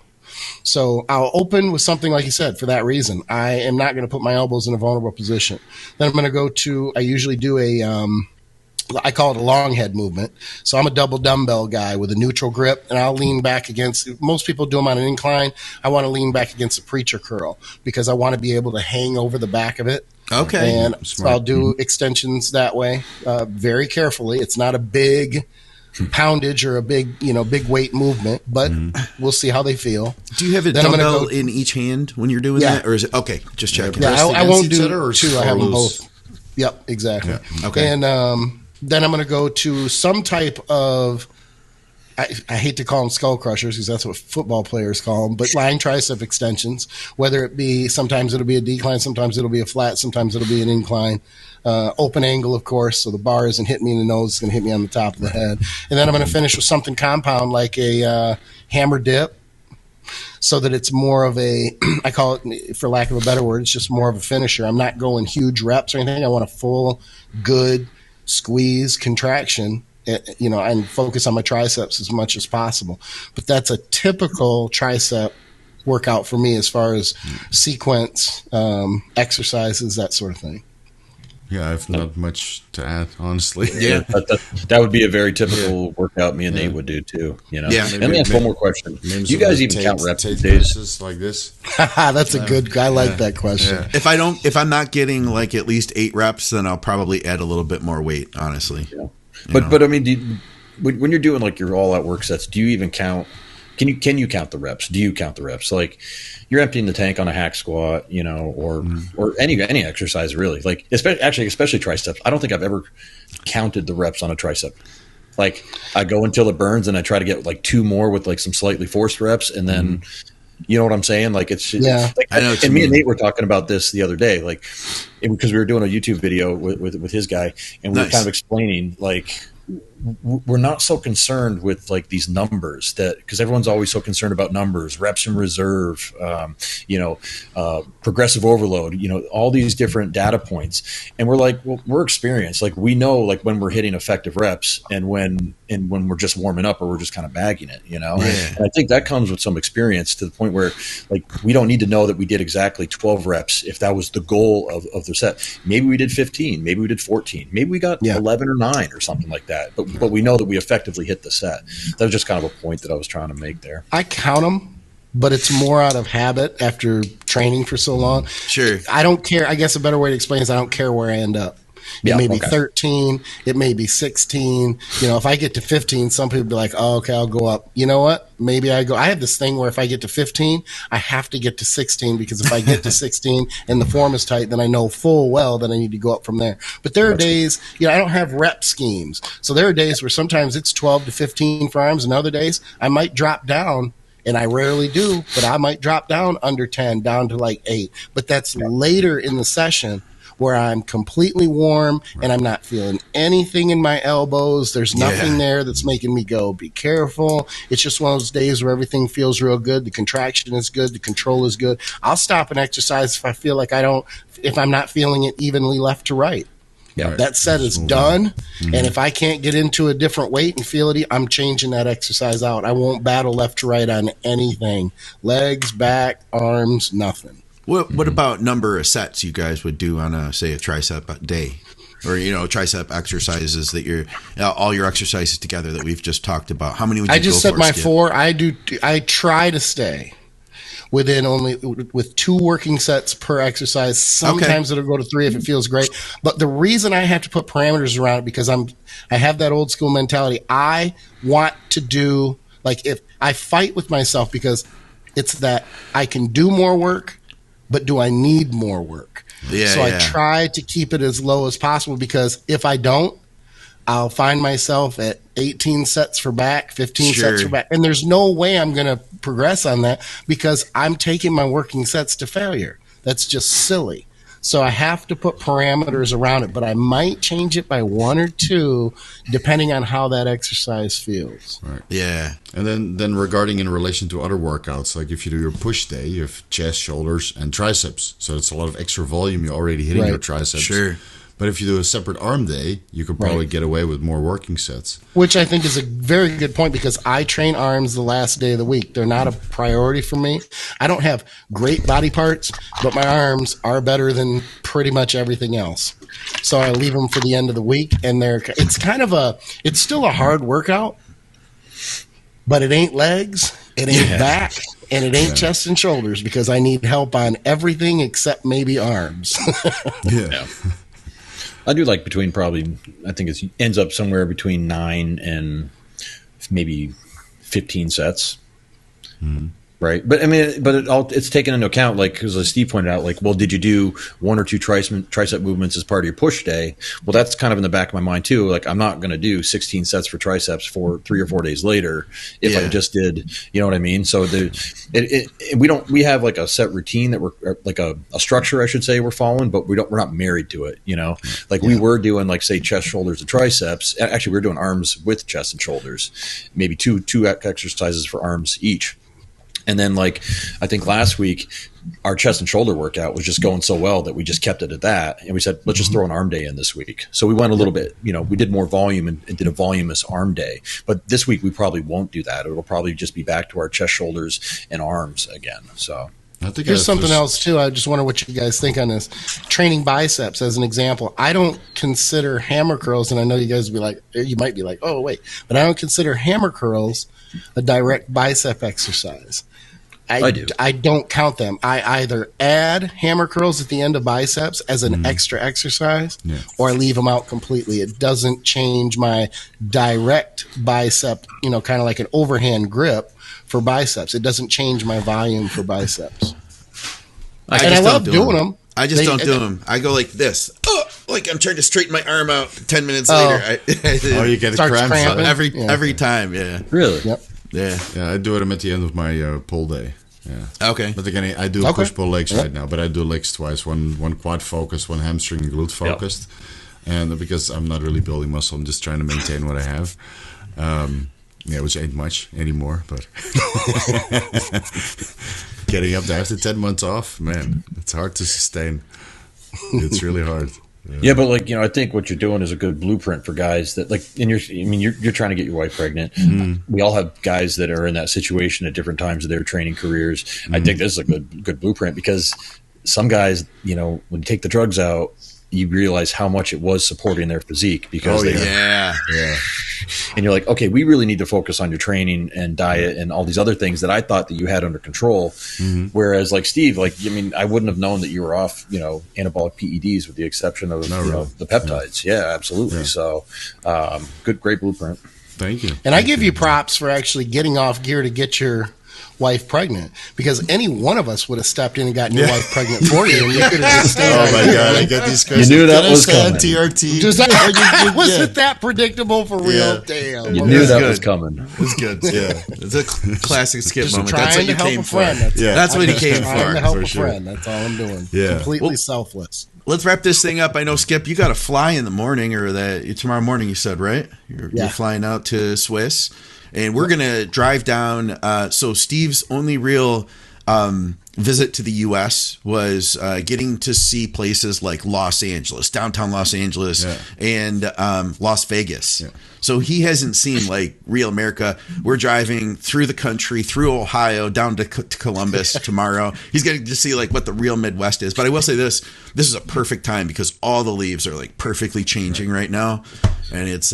So I'll open with something like you said for that reason. I am not going to put my elbows in a vulnerable position. Then I'm going to go to, I usually do I call it a long head movement. So I'm a double dumbbell guy with a neutral grip, and I'll lean back against, most people do them on an incline. I want to lean back against a preacher curl because I want to be able to hang over the back of it. Okay. And so I'll do extensions that way, very carefully. It's not a big poundage or a big weight movement, but we'll see how they feel. Do you have a dumbbell in each hand when you're doing that, or is it okay? Just checking. Yeah, I won't do or two. I have them both. Yep, exactly. Yeah. Okay, and then I'm going to go to some type of. I hate to call them skull crushers because that's what football players call them, but line tricep extensions. Whether it be sometimes it'll be a decline, sometimes it'll be a flat, sometimes it'll be an incline. Open angle, of course, so the bar isn't hitting me in the nose; it's going to hit me on the top of the head. And then I'm going to finish with something compound like a hammer dip, so that it's more of a, I call it, for lack of a better word, it's just more of a finisher. I'm not going huge reps or anything. I want a full, good squeeze contraction, and focus on my triceps as much as possible. But that's a typical tricep workout for me as far as sequence, exercises, that sort of thing. Yeah, I have not much to add, honestly. Yeah, that would be a very typical workout me and Nate would do too. Yeah. And let me ask one more question. Do you guys even count reps these days? Like this? That's a good. I like that question. Yeah. If I'm not getting like at least 8 reps, then I'll probably add a little bit more weight. Honestly. Yeah. But I mean, when you're doing like your all out work sets, do you even count? Can you count the reps? Do you count the reps? Like you're emptying the tank on a hack squat, or any exercise really. Like especially triceps. I don't think I've ever counted the reps on a tricep. Like I go until it burns, and I try to get like 2 more with like some slightly forced reps, and then you know what I'm saying? Like it's like, I know. And me and Nate were talking about this the other day, like because we were doing a YouTube video with his guy, and we were kind of explaining like. We're not so concerned with like these numbers because everyone's always so concerned about numbers, reps in reserve, progressive overload, all these different data points. And we're like, well, we're experienced. Like we know like when we're hitting effective reps and when we're just warming up or we're just kind of bagging it, And I think that comes with some experience to the point where like, we don't need to know that we did exactly 12 reps. If that was the goal of the set, maybe we did 15, maybe we did 14, maybe we got 11 or 9 or something like that. But we know that we effectively hit the set. That was just kind of a point that I was trying to make there. I count them, but it's more out of habit after training for so long. Sure. I don't care. I guess a better way to explain is I don't care where I end up. It may be 13. It may be 16. If I get to 15, some people be like, oh, okay, I'll go up. You know what? Maybe I have this thing where if I get to 15, I have to get to 16 because if I get to 16 and the form is tight, then I know full well that I need to go up from there. But there are days, I don't have rep schemes. So there are days where sometimes it's 12 to 15 for arms, and other days I might drop down. And I rarely do, but I might drop down under 10, down to like 8. But that's later in the session where I'm completely warm and I'm not feeling anything in my elbows. There's nothing there that's making me go, be careful. It's just one of those days where everything feels real good. The contraction is good. The control is good. I'll stop and exercise if I feel like if I'm not feeling it evenly left to right. Yeah. That set is done. And if I can't get into a different weight and feel it, I'm changing that exercise out. I won't battle left to right on anything. Legs, back, arms, nothing. What about number of sets you guys would do on a tricep day? Or, tricep exercises that you're, all your exercises together that we've just talked about. How many would you I just go set for, my Skip? 4. I try to stay with 2 working sets per exercise. Sometimes it'll go to 3 if it feels great. But the reason I have to put parameters around it, because I have that old school mentality. I want to do, like, if I fight with myself, because it's that I can do more work, but do I need more work? So I try to keep it as low as possible, because if I don't, I'll find myself at 18 sets for back, 15 sets for back. And there's no way I'm going to progress on that, because I'm taking my working sets to failure. That's just silly. So I have to put parameters around it, but I might change it by 1 or 2 depending on how that exercise feels. Right. Yeah. And then regarding in relation to other workouts, like if you do your push day, you have chest, shoulders, and triceps. So it's a lot of extra volume. You're already hitting your triceps. Sure. But if you do a separate arm day, you could probably get away with more working sets. Which I think is a very good point, because I train arms the last day of the week. They're not a priority for me. I don't have great body parts, but my arms are better than pretty much everything else. So I leave them for the end of the week, and it's still a hard workout, but it ain't legs, it ain't back, and it ain't chest and shoulders, because I need help on everything except maybe arms. Yeah. I do like between probably, I think it ends up somewhere between 9 and maybe 15 sets. Right. But I mean, it's taken into account, like, because as Steve pointed out, like, well, did you do 1 or 2 tricep movements as part of your push day? Well, that's kind of in the back of my mind too. Like, I'm not going to do 16 sets for triceps for 3 or 4 days later if I just did, you know what I mean? So we have like a set routine that we're like a structure, I should say, we're following, but we're not married to it, like we were doing, like, say, chest, shoulders, and triceps. Actually, we're doing arms with chest and shoulders, maybe two exercises for arms each. And then, like, I think last week, our chest and shoulder workout was just going so well that we just kept it at that. And we said, let's just throw an arm day in this week. So we went a little bit, we did more volume and did a voluminous arm day. But this week, we probably won't do that. It'll probably just be back to our chest, shoulders, and arms again. So I think here's something else, too. I just wonder what you guys think on this. Training biceps, as an example. I don't consider hammer curls, and I know you guys you might be like, oh, wait. But I don't consider hammer curls a direct bicep exercise. I do. I don't count them. I either add hammer curls at the end of biceps as an extra exercise, or I leave them out completely. It doesn't change my direct bicep, kind of like an overhand grip for biceps. It doesn't change my volume for biceps. I love doing them. I just don't do them. I go like this. Oh, like I'm trying to straighten my arm out. 10 minutes later, you get cramps every time. Yeah. Really? Yep. Yeah. I do them at the end of my pull day. Yeah. Okay. But again, I do push-pull legs right now, but I do legs twice. One quad focused, one hamstring and glute focused. And because I'm not really building muscle, I'm just trying to maintain what I have. Which ain't much anymore, but getting up there after 10 months off, man, it's hard to sustain. It's really hard. Yeah, but like, I think what you're doing is a good blueprint for guys that, like, you're trying to get your wife pregnant. We all have guys that are in that situation at different times of their training careers. I think this is a good blueprint, because some guys, when you take the drugs out, you realize how much it was supporting their physique, because and you're like, okay, we really need to focus on your training and diet and all these other things that I thought that you had under control. Whereas, like, Steve, I wouldn't have known that you were off, anabolic PEDs, with the exception of the peptides. Yeah, absolutely. Yeah. So, great blueprint. Thank you. And I give you props for actually getting off gear to get your wife pregnant, because any one of us would have stepped in and gotten your wife pregnant for you, and you could have just stayed. Oh my God, I get these questions. You knew that was coming. TRT. Was it that predictable for real? Damn. You knew that was coming. It was good. Yeah. It's a classic Skip just moment. Trying That's what to you help came a for. friend. That's what he came trying for. to help for a sure. friend. That's all I'm doing. Yeah. Completely selfless. let's wrap this thing up. I know, Skip, you got to fly in the morning, or tomorrow morning, you said, right? You're flying out to Swiss, and we're going to drive down. So Steve's only real visit to the U.S. was getting to see places like Los Angeles, downtown Los Angeles, and Las Vegas. Yeah. So he hasn't seen like real America. We're driving through the country, through Ohio, down to Columbus tomorrow. He's getting to see like what the real Midwest is. But I will say this is a perfect time because all the leaves are like perfectly changing right now. And it's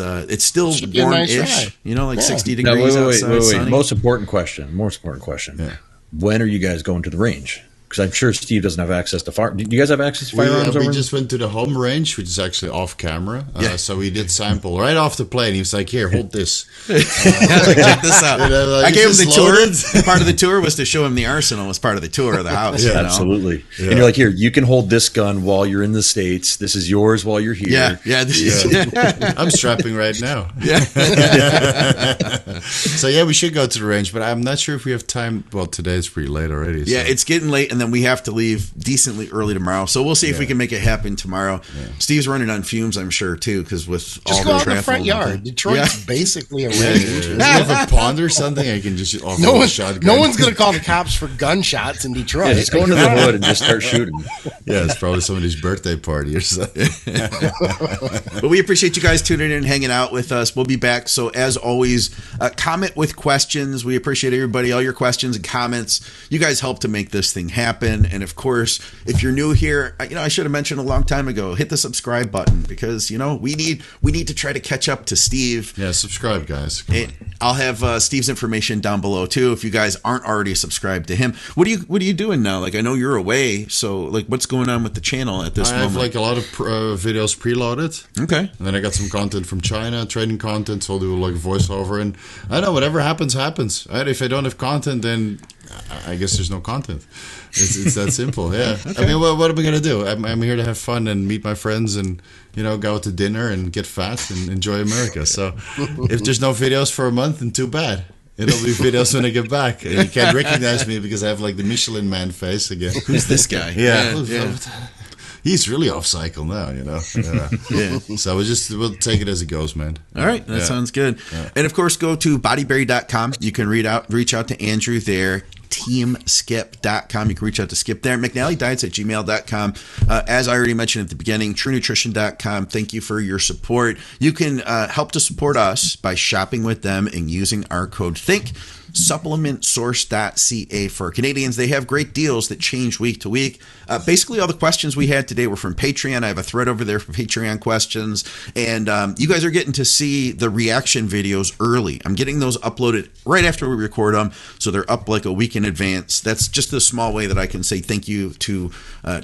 still warm-ish, nice, you know, like 60 degrees outside. Wait. Most important question. Yeah. When are you guys going to the range? Because I'm sure Steve doesn't have access to fire. Do you guys have access to firearms? We just went to the home range, which is actually off camera. So we did sample right off the plane. He was like, "Here, hold this." Check this out. I gave him the tour. Part of the tour was to show him the arsenal as part of the tour of the house. Yeah, absolutely. Yeah. And you're like, "Here, you can hold this gun while you're in the States. This is yours while you're here." I'm strapping right now. Yeah. So we should go to the range, but I'm not sure if we have time. Well, today's pretty late already. Yeah, it's getting late. And then we have to leave decently early tomorrow. So we'll see if we can make it happen tomorrow. Yeah. Steve's running on fumes, I'm sure, too, because with all the traffic. Just go out in the front yard. Detroit's basically a range. You have a pond or something? I can just offer a shotgun. No one's going to call the cops for gunshots in Detroit. Yeah, just go into the hood and just start shooting. Yeah, it's probably somebody's birthday party or something. But we appreciate you guys tuning in and hanging out with us. We'll be back. So as always, comment with questions. We appreciate everybody, all your questions and comments. You guys help to make this thing happen. And of course, if you're new here, I should have mentioned a long time ago, hit the subscribe button because we need to try to catch up to Steve. Yeah, subscribe, guys. I'll have Steve's information down below too. If you guys aren't already subscribed to him, what are you doing now? Like, I know you're away, so like, what's going on with the channel at this moment? I have like a lot of videos preloaded. Okay, and then I got some content from China, training content. So I'll do like voiceover, and I don't know, whatever happens. Right? If I don't have content, then I guess there's no content. It's that simple. Yeah. Okay. I mean, what am I gonna do? I'm here to have fun and meet my friends and go out to dinner and get fat and enjoy America. So if there's no videos for a month, then too bad. It'll be videos when I get back. And you can't recognize me because I have like the Michelin Man face again. Who's this guy? Yeah. He's really off cycle now, Yeah. So we'll take it as it goes, man. All right. That sounds good. Yeah. And of course, go to bodyberry.com. You can reach out to Andrew there. teamskip.com. You can reach out to Skip there. McNallyDiets@gmail.com. As I already mentioned at the beginning, TrueNutrition.com. Thank you for your support. You can help to support us by shopping with them and using our code THINK. supplementsource.ca for Canadians. They have great deals that change week to week. Basically, all the questions we had today were from Patreon. I have a thread over there for Patreon questions. And you guys are getting to see the reaction videos early. I'm getting those uploaded right after we record them. So they're up like a week in advance. That's just a small way that I can say thank you to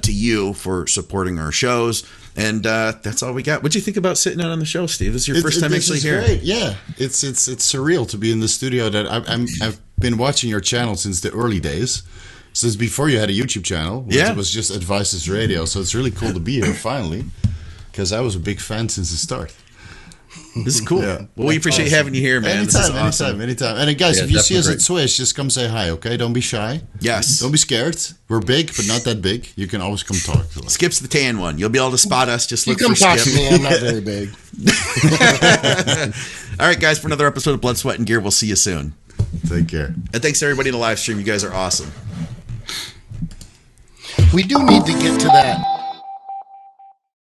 you for supporting our shows. And that's all we got. What'd you think about sitting out on the show, Steve? This is your first time actually here. Great. Yeah, it's surreal to be in the studio. That I've been watching your channel since the early days, since before you had a YouTube channel. It was just Advices Radio. So it's really cool to be here finally, because I was a big fan since the start. This is cool. Yeah. Well, we appreciate having you here, man. Anytime. And guys, if you see us at Swiss, just come say hi, okay? Don't be shy. Yes. Don't be scared. We're big, but not that big. You can always come talk to us. Skip's the tan one. You'll be able to spot us. Just look for Skip. You come talk to me. I'm not very big. All right, guys, for another episode of Blood, Sweat, and Gear, we'll see you soon. Take care. And thanks to everybody in the live stream. You guys are awesome. We do need to get to that